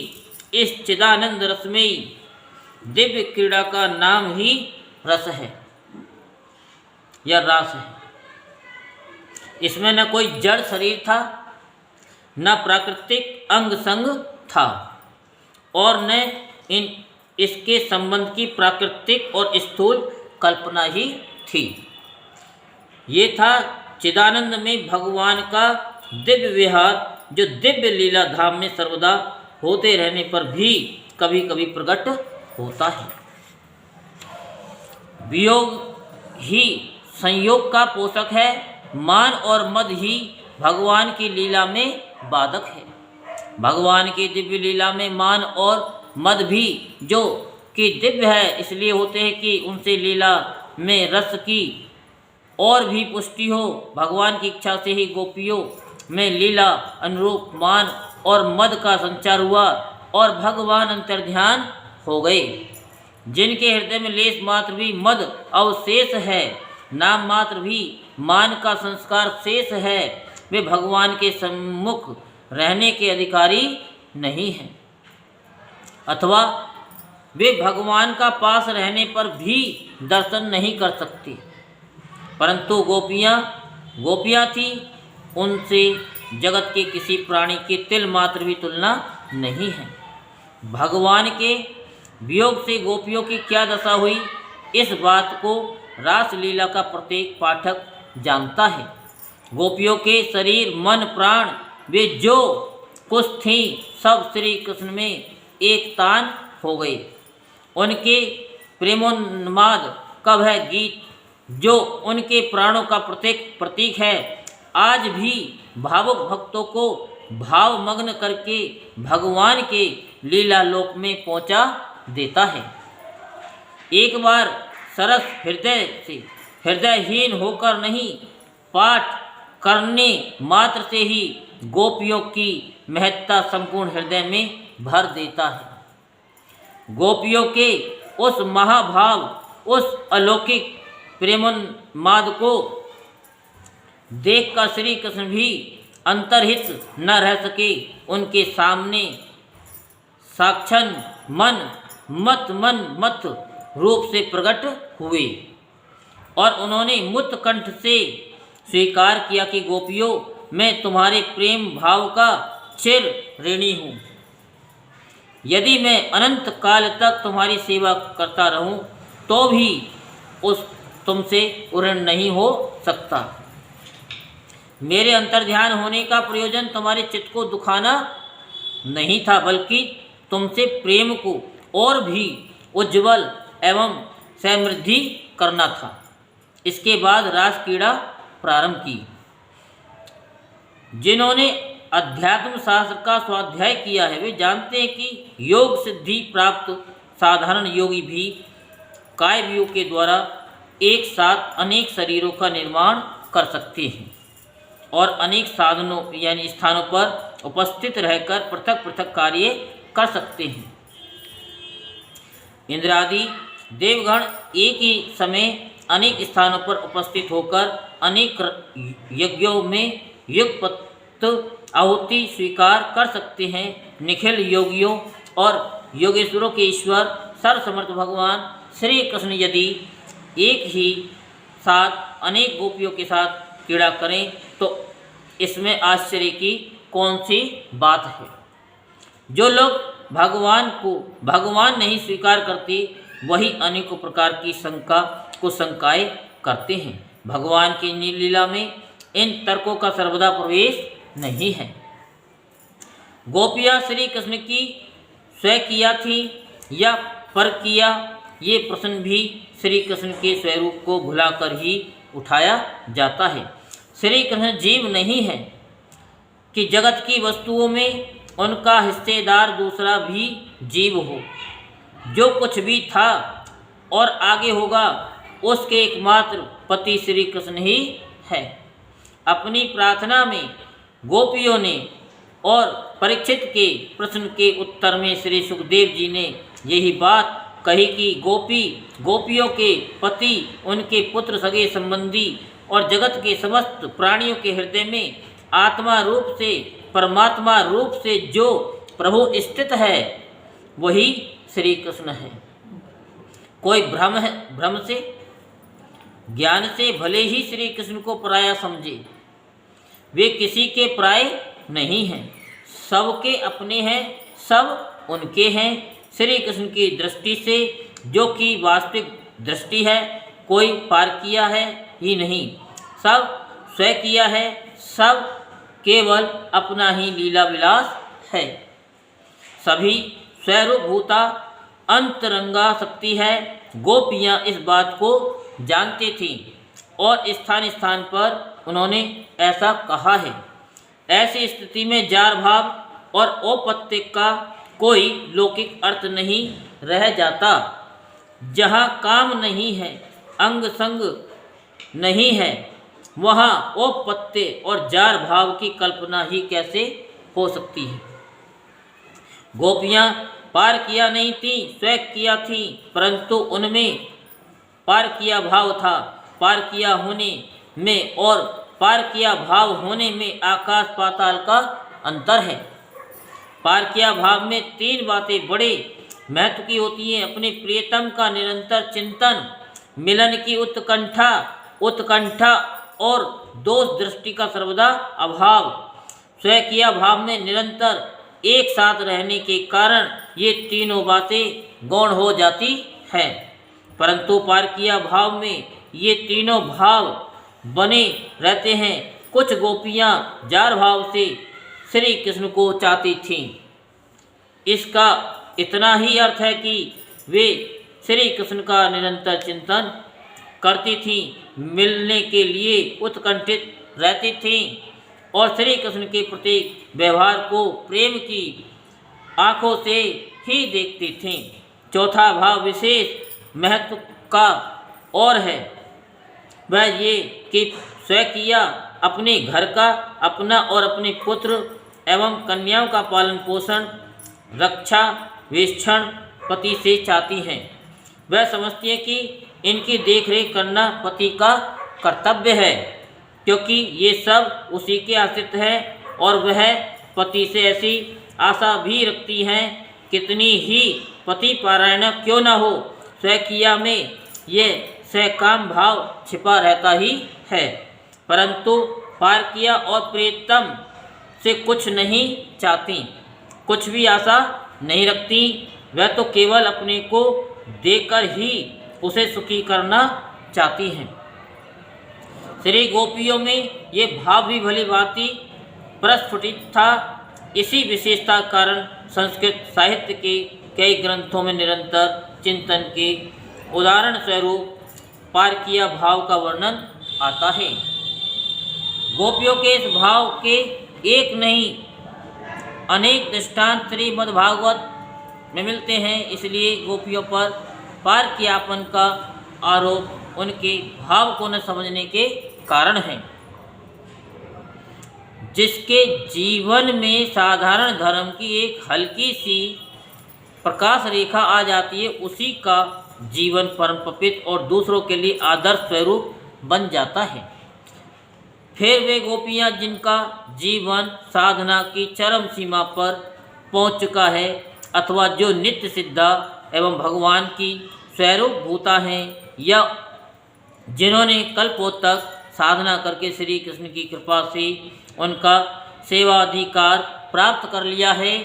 इस चिदानंद रसमयी दिव्य क्रीड़ा का नाम ही रस है या रास है। इसमें न कोई जड़ शरीर था, न प्राकृतिक अंग संग था और न इसके संबंध की प्राकृतिक और स्थूल कल्पना ही थी। ये था चिदानंद में भगवान का दिव्य विहार, जो दिव्य लीला धाम में सर्वदा होते रहने पर भी कभी कभी प्रकट होता है। वियोग ही संयोग का पोषक है, मान और मद ही भगवान की लीला में बाधक है। भगवान की दिव्य लीला में मान और मद भी जो कि दिव्य है इसलिए होते हैं कि उनसे लीला में रस की और भी पुष्टि हो। भगवान की इच्छा से ही गोपियों में लीला अनुरूप मान और मद का संचार हुआ और भगवान अंतर्ध्यान हो गए। जिनके हृदय में लेश मात्र भी मद अवशेष है, नाम मात्र भी मान का संस्कार शेष है, वे भगवान के सम्मुख रहने के अधिकारी नहीं हैं, अथवा वे भगवान का पास रहने पर भी दर्शन नहीं कर सकते। परंतु गोपियाँ थी, उनसे जगत के किसी प्राणी की तिल मात्र भी तुलना नहीं है। भगवान के वियोग से गोपियों की क्या दशा हुई, इस बात को रासलीला का प्रत्येक पाठक जानता है। गोपियों के शरीर, मन, प्राण वे जो कुछ थीं सब श्री कृष्ण में एक तान हो गए। उनके प्रेमोन्माद का वह गीत जो उनके प्राणों का प्रतीक है, आज भी भावुक भक्तों को भावमग्न करके भगवान के लीला लोक में पहुंचा देता है। एक बार सरस हृदय से हृदयहीन होकर नहीं, पाठ करने मात्र से ही गोपियों की महत्ता संपूर्ण हृदय में भर देता है। गोपियों के उस महाभाव, उस अलौकिक प्रेमोन्माद को देखकर श्री कृष्ण भी अंतर्हित न रह सके। उनके सामने साक्षात मन मत रूप से प्रकट हुए और उन्होंने मुक्त कंठ से स्वीकार किया कि गोपियों, मैं तुम्हारे प्रेम भाव का चिर ऋणी हूँ। यदि मैं अनंत काल तक तुम्हारी सेवा करता रहूं तो भी तुमसे ऋण नहीं हो सकता। मेरे अंतर्ध्यान होने का प्रयोजन तुम्हारे चित्त को दुखाना नहीं था, बल्कि तुमसे प्रेम को और भी उज्जवल एवं समृद्धि करना था। इसके बाद रास क्रीड़ा प्रारंभ की। जिन्होंने अध्यात्म शास्त्र का स्वाध्याय किया है वे जानते हैं कि योग सिद्धि प्राप्त साधारण योगी भी कायव्यूह के द्वारा एक साथ अनेक शरीरों का निर्माण कर सकते हैं और अनेक साधनों यानी स्थानों पर उपस्थित रहकर पृथक पृथक कार्य कर सकते हैं। इंद्रादि देवगण एक ही समय अनेक स्थानों पर उपस्थित होकर अनेक यज्ञों में युगपत आहुति स्वीकार कर सकते हैं। निखिल योगियों और योगेश्वरों के ईश्वर सर्वसमर्थ भगवान श्री कृष्ण यदि एक ही साथ अनेक गोपियों के साथ क्रीड़ा करें तो इसमें आश्चर्य की कौन सी बात है। जो लोग भगवान को भगवान नहीं स्वीकार करते वही अनेकों प्रकार की शंकाएं करते हैं। भगवान की लीला में इन तर्कों का सर्वदा प्रवेश नहीं है। गोपियाँ श्री कृष्ण की स्वकीया थी या परकीया, ये प्रश्न भी श्री कृष्ण के स्वरूप को भुलाकर ही उठाया जाता है। श्री कृष्ण जीव नहीं है कि जगत की वस्तुओं में उनका हिस्सेदार दूसरा भी जीव हो। जो कुछ भी था और आगे होगा उसके एकमात्र पति श्री कृष्ण ही है। अपनी प्रार्थना में गोपियों ने और परीक्षित के प्रश्न के उत्तर में श्री सुखदेव जी ने यही बात कही कि गोपियों के पति, उनके पुत्र, सगे संबंधी और जगत के समस्त प्राणियों के हृदय में आत्मा रूप से, परमात्मा रूप से जो प्रभु स्थित है वही श्री कृष्ण है। कोई भ्रम से, ज्ञान से भले ही श्री कृष्ण को पराया समझे, वे किसी के पराये नहीं हैं, सबके अपने हैं, सब उनके हैं। श्री कृष्ण की दृष्टि से जो कि वास्तविक दृष्टि है, कोई पारकिया है ही नहीं, सब स्वकीय है, सब केवल अपना ही लीला विलास है। सभी स्वरूपभूता अंतरंगा शक्ति है। गोपियाँ इस बात को जानती थीं और स्थान स्थान पर उन्होंने ऐसा कहा है। ऐसी स्थिति में जार भाव और औपत्य का कोई लौकिक अर्थ नहीं रह जाता। जहाँ काम नहीं है, अंग संग नहीं है, वहाँ औपत्य और जार भाव की कल्पना ही कैसे हो सकती है। गोपियाँ पार किया नहीं थी, स्वयं किया थी, परंतु उनमें पार किया भाव था। पार किया होने में और पारकिया भाव होने में आकाश पाताल का अंतर है। पारकिया भाव में 3 बातें बड़े महत्व की होती हैं। अपने प्रियतम का निरंतर चिंतन, मिलन की उत्कंठा और दोष दृष्टि का सर्वदा अभाव। स्वकीय भाव में निरंतर एक साथ रहने के कारण ये तीनों बातें गौण हो जाती हैं, परंतु पारकिया भाव में ये तीनों भाव बने रहते हैं। कुछ गोपियाँ जार भाव से श्री कृष्ण को चाहती थीं। इसका इतना ही अर्थ है कि वे श्री कृष्ण का निरंतर चिंतन करती थीं, मिलने के लिए उत्कंठित रहती थीं और श्री कृष्ण के प्रति व्यवहार को प्रेम की आँखों से ही देखती थीं। चौथा भाव विशेष महत्व का और है, वह ये कि स्वकीय अपने घर का, अपना और अपने पुत्र एवं कन्याओं का पालन पोषण, रक्षा वेक्षण पति से चाहती हैं। वह समझती है कि इनकी देखरेख करना पति का कर्तव्य है, क्योंकि ये सब उसी के आश्रित हैं और वह पति से ऐसी आशा भी रखती हैं, कितनी ही पति पारायण क्यों न हो, स्वकीय में ये स्वकाम भाव छिपा रहता ही है। परंतु पारकिया और प्रियतम से कुछ नहीं चाहती, कुछ भी आशा नहीं रखती। वह तो केवल अपने को देकर ही उसे सुखी करना चाहती हैं। श्री गोपियों में ये भाव भी भली भांति प्रस्फुटित था। इसी विशेषता कारण संस्कृत साहित्य के कई ग्रंथों में निरंतर चिंतन के उदाहरण स्वरूप पारकिया भाव का वर्णन आता है। गोपियों के इस भाव के एक नहीं अनेक दृष्टांत श्रीमद्भागवत में मिलते हैं। इसलिए गोपियों पर पारकियापन का आरोप उनके भाव को न समझने के कारण है। जिसके जीवन में साधारण धर्म की एक हल्की सी प्रकाश रेखा आ जाती है, उसी का जीवन परम पवित्र और दूसरों के लिए आदर्श स्वरूप बन जाता है। फिर वे गोपियाँ जिनका जीवन साधना की चरम सीमा पर पहुँच चुका है, अथवा जो नित्य सिद्धा एवं भगवान की स्वरूप भूता हैं, या जिन्होंने कल्पों तक साधना करके श्री कृष्ण की कृपा से उनका सेवाधिकार प्राप्त कर लिया है,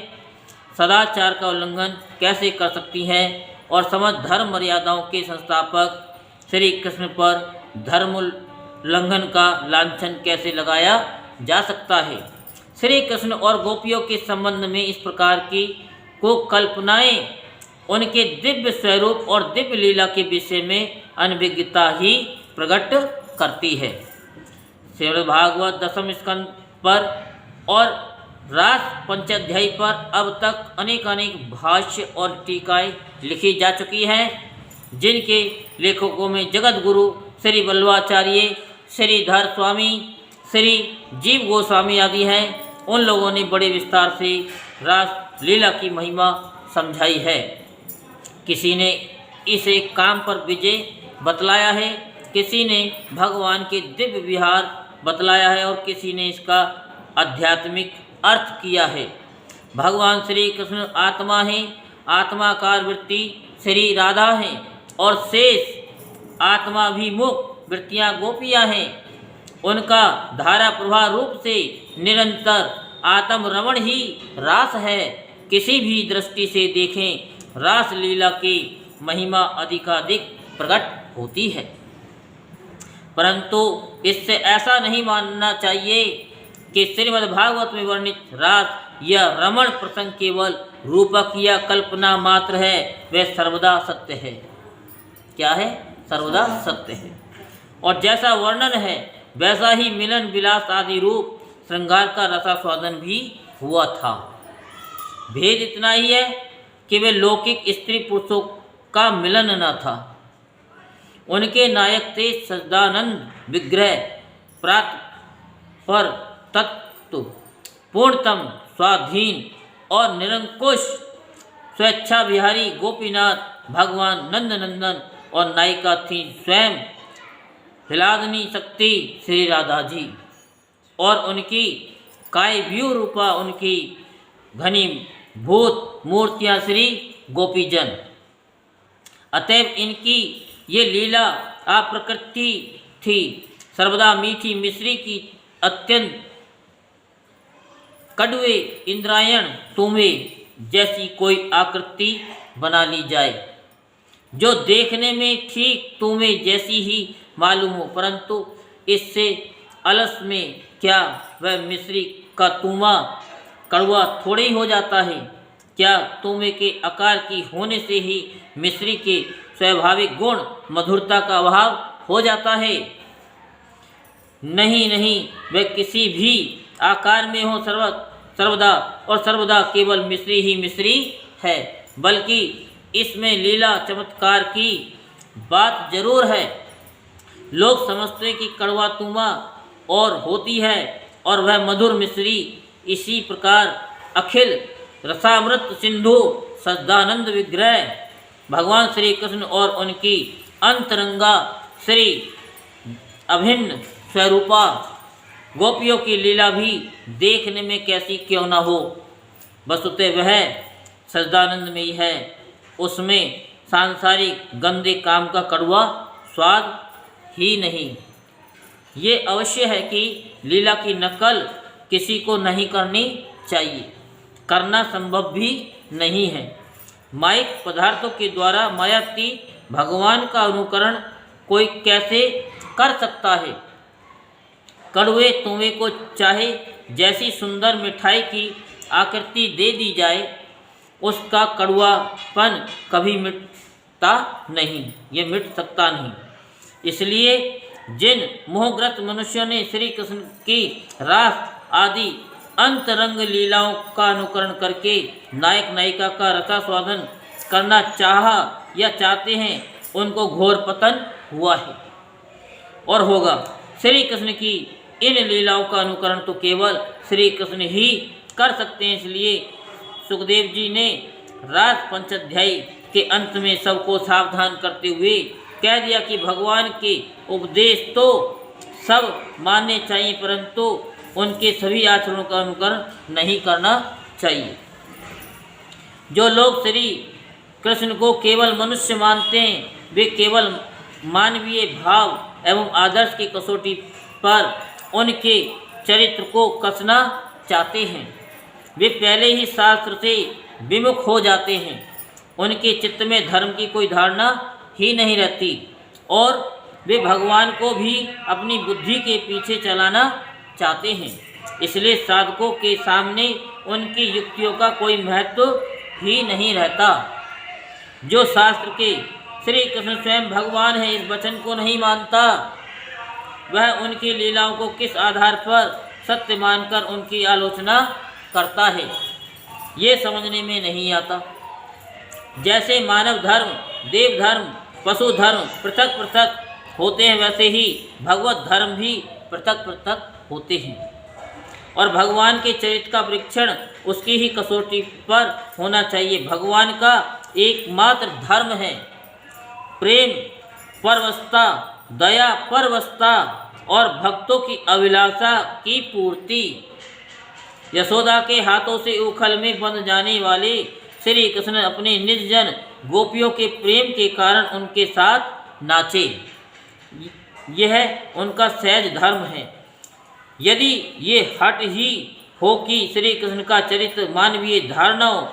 सदाचार का उल्लंघन कैसे कर सकती हैं और समस्त धर्म मर्यादाओं के संस्थापक श्री कृष्ण पर धर्म उल्लंघन का लांछन कैसे लगाया जा सकता है। श्री कृष्ण और गोपियों के संबंध में इस प्रकार की को कल्पनाएं उनके दिव्य स्वरूप और दिव्य लीला के विषय में अनभिज्ञता ही प्रकट करती है। श्रीमद्भागवत दशम स्कंद पर और रास पंचाध्यायी पर अब तक अनेक भाष्य और टीकाएं लिखी जा चुकी हैं, जिनके लेखकों में जगत गुरु श्री वल्लभाचार्य, श्रीधर स्वामी, श्री जीव गोस्वामी आदि हैं। उन लोगों ने बड़े विस्तार से रास लीला की महिमा समझाई है। किसी ने इसे काम पर विजय बतलाया है, किसी ने भगवान के दिव्य विहार बतलाया है और किसी ने इसका आध्यात्मिक अर्थ किया है। भगवान श्री कृष्ण आत्मा हैं, आत्माकार वृत्ति श्री राधा हैं और शेष आत्माभिमुख वृत्तियाँ गोपियाँ हैं। उनका धारा प्रवाह रूप से निरंतर आत्म रमण ही रास है। किसी भी दृष्टि से देखें, रास लीला की महिमा अधिकाधिक प्रकट होती है, परंतु इससे ऐसा नहीं मानना चाहिए कि श्रीमद्भागवत में वर्णित रास या रमण प्रसंग केवल रूपक या कल्पना मात्र है। वह सर्वदा सत्य है। क्या है? सर्वदा सत्य है। और जैसा वर्णन है वैसा ही मिलन विलास आदि रूप श्रृंगार का रसास्वादन भी हुआ था। भेद इतना ही है कि वे लौकिक स्त्री पुरुषों का मिलन न था। उनके नायक थे सच्चिदानंद विग्रह प्राप्त पर तत्व पूर्णतम स्वाधीन और निरंकुश स्वेच्छा विहारी गोपीनाथ भगवान नंदनंदन और नायिका थी स्वयं हिलादनी शक्ति श्री राधा जी। और उनकी कायव्यूह रूपा उनकी घनी भूत मूर्तियाँ श्री गोपीजन। अतएव इनकी ये लीला अप्रकृति थी, सर्वदा मीठी मिश्री की अत्यंत कड़वे इंद्रायण तुम्हें जैसी कोई आकृति बना ली जाए, जो देखने में ठीक तुम्हें जैसी ही मालूम हो, परंतु इससे अलस में क्या वह मिश्री का तुमा कड़वा थोड़े ही हो जाता है? क्या तुमे के आकार की होने से ही मिश्री के स्वाभाविक गुण मधुरता का अभाव हो जाता है? नहीं नहीं, वह किसी भी आकार में हो सर्वदा और सर्वदा केवल मिश्री ही मिश्री है। बल्कि इसमें लीला चमत्कार की बात जरूर है। लोग समझते हैं कि कड़वा तुमा और होती है और वह मधुर मिश्री। इसी प्रकार अखिल रसामृत सिंधु सच्चिदानंद विग्रह भगवान श्री कृष्ण और उनकी अंतरंगा श्री अभिन्न स्वरूपा गोपियों की लीला भी देखने में कैसी क्यों न हो, वस्तुतः वह सच्चिदानंद में ही है। उसमें सांसारिक गंदे काम का कड़वा स्वाद ही नहीं। ये अवश्य है कि लीला की नकल किसी को नहीं करनी चाहिए, करना संभव भी नहीं है। माइक पदार्थों के द्वारा मायातीत भगवान का अनुकरण कोई कैसे कर सकता है? कड़वे तुमे को चाहे जैसी सुंदर मिठाई की आकृति दे दी जाए, उसका कड़वापन कभी मिटता नहीं, ये मिट सकता नहीं। इसलिए जिन मोहग्रस्त मनुष्यों ने श्री कृष्ण की रास आदि अंतरंग लीलाओं का अनुकरण करके नायक नायिका का रसास्वादन करना चाहा या चाहते हैं, उनको घोर पतन हुआ है और होगा। श्री कृष्ण की इन लीलाओं का अनुकरण तो केवल श्री कृष्ण ही कर सकते हैं। इसलिए सुखदेव जी ने रास पंचाध्यायी के अंत में सबको सावधान करते हुए कह दिया कि भगवान के उपदेश तो सब मानने चाहिए, परंतु उनके सभी आचरणों का अनुकरण नहीं करना चाहिए। जो लोग श्री कृष्ण को केवल मनुष्य मानते हैं, वे केवल मानवीय भाव एवं आदर्श की कसौटी पर उनके चरित्र को कसना चाहते हैं। वे पहले ही शास्त्र से विमुख हो जाते हैं। उनके चित्त में धर्म की कोई धारणा ही नहीं रहती और वे भगवान को भी अपनी बुद्धि के पीछे चलाना चाहते हैं। इसलिए साधकों के सामने उनकी युक्तियों का कोई महत्व ही नहीं रहता। जो शास्त्र के श्री कृष्ण स्वयं भगवान है इस वचन को नहीं मानता, वह उनकी लीलाओं को किस आधार पर सत्य मानकर उनकी आलोचना करता है, ये समझने में नहीं आता। जैसे मानव धर्म, देव धर्म, पशु धर्म पृथक पृथक होते हैं, वैसे ही भगवत धर्म भी पृथक पृथक होते हैं और भगवान के चरित्र का परीक्षण उसकी ही कसौटी पर होना चाहिए। भगवान का एकमात्र धर्म है प्रेम परवशता, दया परवशता और भक्तों की अभिलाषा की पूर्ति। यशोदा के हाथों से उखल में बंध जाने वाले श्री कृष्ण अपने निज जन गोपियों के प्रेम के कारण उनके साथ नाचे, यह उनका सहज धर्म है। यदि ये हट ही हो कि श्री कृष्ण का चरित्र मानवीय धारणाओं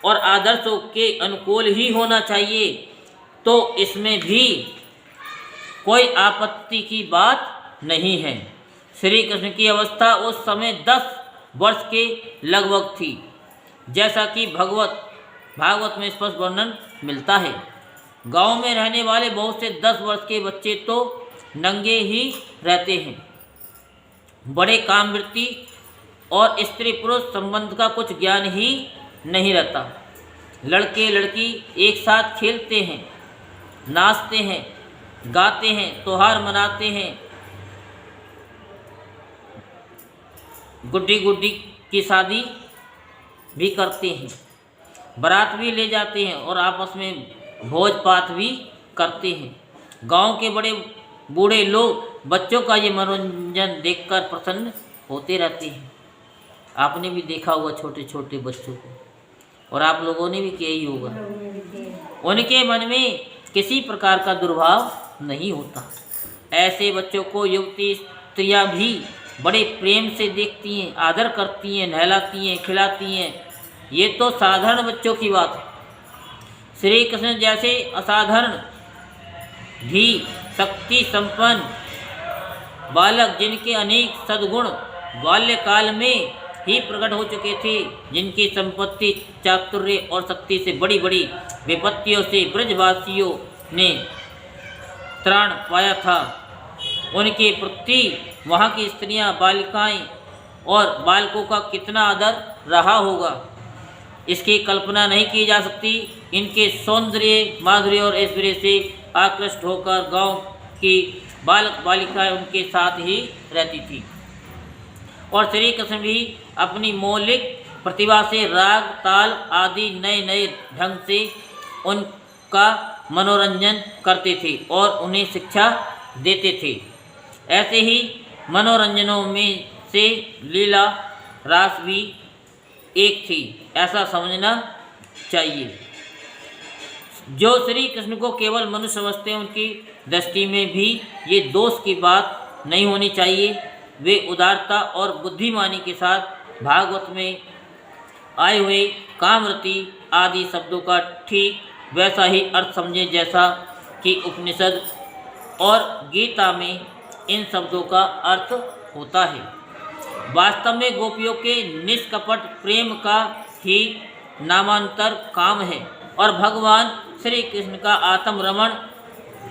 और आदर्शों के अनुकूल ही होना चाहिए, तो इसमें भी कोई आपत्ति की बात नहीं है। श्री कृष्ण की अवस्था उस समय 10 वर्ष के लगभग थी, जैसा कि भागवत में स्पष्ट वर्णन मिलता है। गांव में रहने वाले बहुत से 10 वर्ष के बच्चे तो नंगे ही रहते हैं। बड़े कामवृत्ति और स्त्री पुरुष संबंध का कुछ ज्ञान ही नहीं रहता। लड़के लड़की एक साथ खेलते हैं, नाचते हैं, गाते हैं, त्योहार मनाते हैं, गुड्डी गुड्डी की शादी भी करते हैं, बारात भी ले जाते हैं और आपस में भोज पात भी करते हैं। गांव के बड़े बूढ़े लोग बच्चों का ये मनोरंजन देखकर प्रसन्न होते रहते हैं। आपने भी देखा होगा छोटे छोटे बच्चों को, और आप लोगों ने भी किया ही होगा। उनके मन में किसी प्रकार का दुर्भाव नहीं होता। ऐसे बच्चों को युवती स्त्रियां भी बड़े प्रेम से देखती हैं, आदर करती हैं, नहलाती हैं, खिलाती हैं। ये तो साधारण बच्चों की बात है। श्री कृष्ण जैसे असाधारण भी शक्ति संपन्न बालक, जिनके अनेक सद्गुण बाल्यकाल में ही प्रकट हो चुके थे, जिनकी संपत्ति, चातुर्य और शक्ति से बड़ी बड़ी विपत्तियों से ब्रजवासियों ने त्राण पाया था, उनके प्रति वहाँ की स्त्रियां, बालिकाएं और बालकों का कितना आदर रहा होगा, इसकी कल्पना नहीं की जा सकती। इनके सौंदर्य, माधुर्य और ऐश्वर्य से आकृष्ट होकर गांव की बालक बालिकाएं उनके साथ ही रहती थी, और श्री कृष्ण भी अपनी मौलिक प्रतिभा से राग, ताल आदि नए नए ढंग से उनका मनोरंजन करते थे और उन्हें शिक्षा देते थे। ऐसे ही मनोरंजनों में से लीला रास भी एक थी, ऐसा समझना चाहिए। जो श्री कृष्ण को केवल मनुष्य समझते हैं, उनकी दृष्टि में भी ये दोष की बात नहीं होनी चाहिए। वे उदारता और बुद्धिमानी के साथ भागवत में आए हुए कामरति आदि शब्दों का ठीक वैसा ही अर्थ समझें जैसा कि उपनिषद और गीता में इन शब्दों का अर्थ होता है। वास्तव में गोपियों के निष्कपट प्रेम का ही नामांतर काम है, और भगवान श्री कृष्ण का आत्म रमण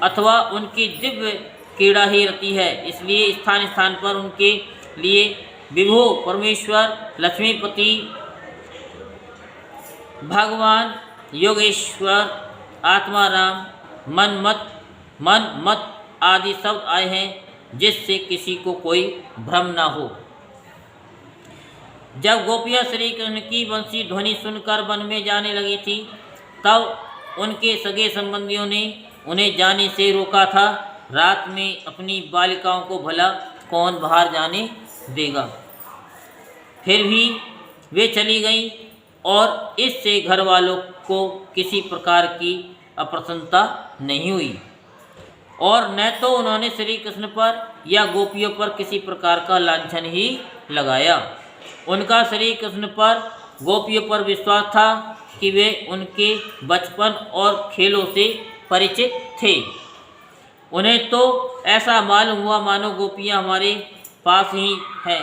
अथवा उनकी दिव्य क्रीड़ा ही रहती है। इसलिए स्थान स्थान पर उनके लिए विभु, परमेश्वर, लक्ष्मीपति, भगवान, योगेश्वर, आत्माराम, मन मत आदि शब्द आए हैं, जिससे किसी को कोई भ्रम ना हो। जब गोपियाँ श्री कृष्ण की बंसी ध्वनि सुनकर वन में जाने लगी थी, तब उनके सगे संबंधियों ने उन्हें जाने से रोका था। रात में अपनी बालिकाओं को भला कौन बाहर जाने देगा। फिर भी वे चली गईं, और इससे घर वालों को किसी प्रकार की अप्रसन्नता नहीं हुई, और न तो उन्होंने श्री कृष्ण पर या गोपियों पर किसी प्रकार का लांछन ही लगाया। उनका श्री कृष्ण पर, गोपियों पर विश्वास था कि वे उनके बचपन और खेलों से परिचित थे। उन्हें तो ऐसा मालूम हुआ मानो गोपियाँ हमारे पास ही हैं।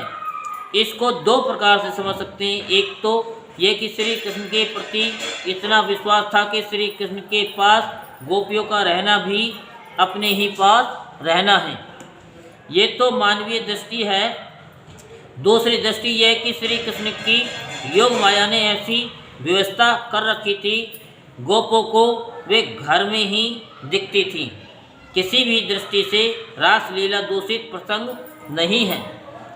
इसको दो प्रकार से समझ सकते हैं। एक तो ये कि श्री कृष्ण के प्रति इतना विश्वास था कि श्री कृष्ण के पास गोपियों का रहना भी अपने ही पास रहना है, ये तो मानवीय दृष्टि है। दूसरी दृष्टि यह कि श्री कृष्ण की योग माया ने ऐसी व्यवस्था कर रखी थी, गोपों को वे घर में ही दिखती थी। किसी भी दृष्टि से रासलीला दूषित प्रसंग नहीं है,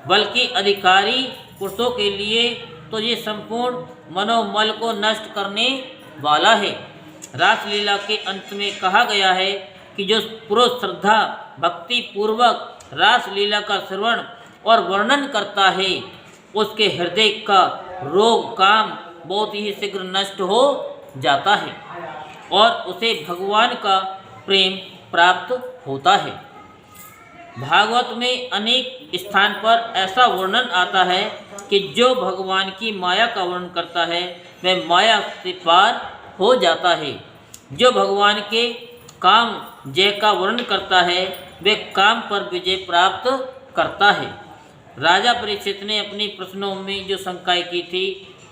बल्कि अधिकारी पुरुषों के लिए तो ये संपूर्ण मनोमल को नष्ट करने वाला है। रासलीला के अंत में कहा गया है कि जो पुरुष श्रद्धा भक्ति पूर्वक रासलीला का श्रवण और वर्णन करता है, उसके हृदय का रोग काम बहुत ही शीघ्र नष्ट हो जाता है और उसे भगवान का प्रेम प्राप्त होता है। भागवत में अनेक स्थान पर ऐसा वर्णन आता है कि जो भगवान की माया का वर्णन करता है वह माया से पार हो जाता है। जो भगवान के काम जय का वर्णन करता है वह काम पर विजय प्राप्त करता है। राजा परीक्षित ने अपनी प्रश्नों में जो शंकाएं की थी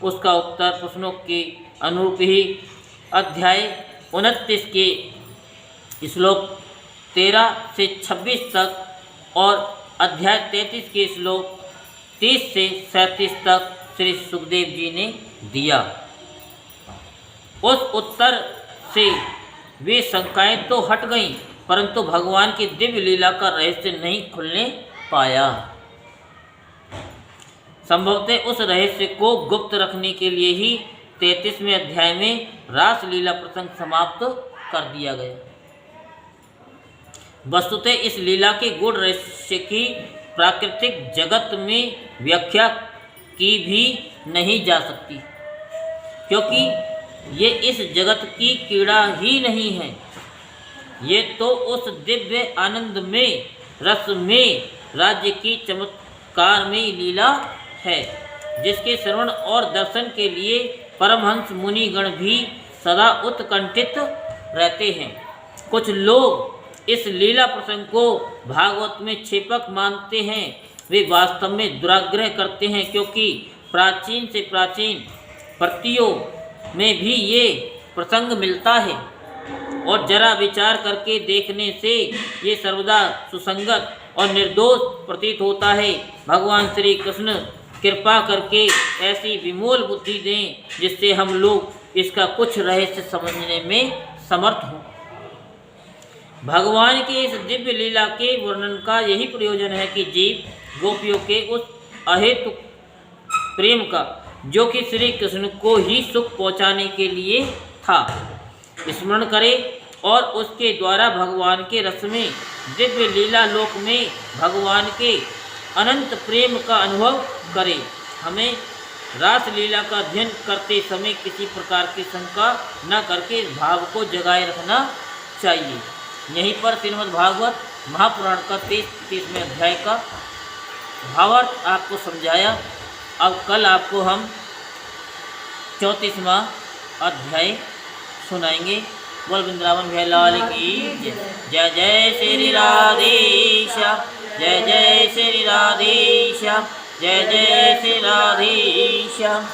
उसका उत्तर प्रश्नों के अनुरूप ही अध्याय 29 के श्लोक 13 से 26 तक और अध्याय 33 के श्लोक 30 से 37 तक श्री सुखदेव जी ने दिया। उस उत्तर से वे शंकाएं तो हट गईं, परंतु भगवान की दिव्य लीला का रहस्य नहीं खुलने पाया। संभवतः उस रहस्य को गुप्त रखने के लिए ही 33वें अध्याय में रासलीला प्रसंग समाप्त कर दिया गया। वस्तुतः इस लीला के गूढ़ रहस्य की प्राकृतिक जगत में व्याख्या की भी नहीं जा सकती, क्योंकि ये इस जगत की कीड़ा ही नहीं है। ये तो उस दिव्य आनंद में, रस में, राज्य की चमत्कार में लीला है, जिसके श्रवण और दर्शन के लिए परमहंस मुनिगण भी सदा उत्कंठित रहते हैं। कुछ लोग इस लीला प्रसंग को भागवत में क्षेपक मानते हैं। वे वास्तव में दुराग्रह करते हैं, क्योंकि प्राचीन से प्राचीन प्रतियों में भी ये प्रसंग मिलता है और जरा विचार करके देखने से ये सर्वदा सुसंगत और निर्दोष प्रतीत होता है। भगवान श्री कृष्ण कृपा करके ऐसी विमोल बुद्धि दें जिससे हम लोग इसका कुछ रहस्य समझने में समर्थ हों। भगवान के इस दिव्य लीला के वर्णन का यही प्रयोजन है कि जीव गोपियों के उस अहेतु प्रेम का, जो कि श्री कृष्ण को ही सुख पहुँचाने के लिए था, स्मरण करें और उसके द्वारा भगवान के रस में, दिव्य लीला लोक में भगवान के अनंत प्रेम का अनुभव करें। हमें रास लीला का अध्ययन करते समय किसी प्रकार की शंका न करके इस भाव को जगाए रखना चाहिए। यहीं पर श्रीमद् भागवत महापुराण का 33वें अध्याय का भावार्थ आपको समझाया। अब कल आपको हम 34वां अध्याय सुनाएंगे। बोल वृंदावन बिहारी लाल की जय। जय श्री राधेश्याम, जय जय श्री राधेश्याम, जय जय श्री राधेश्याम।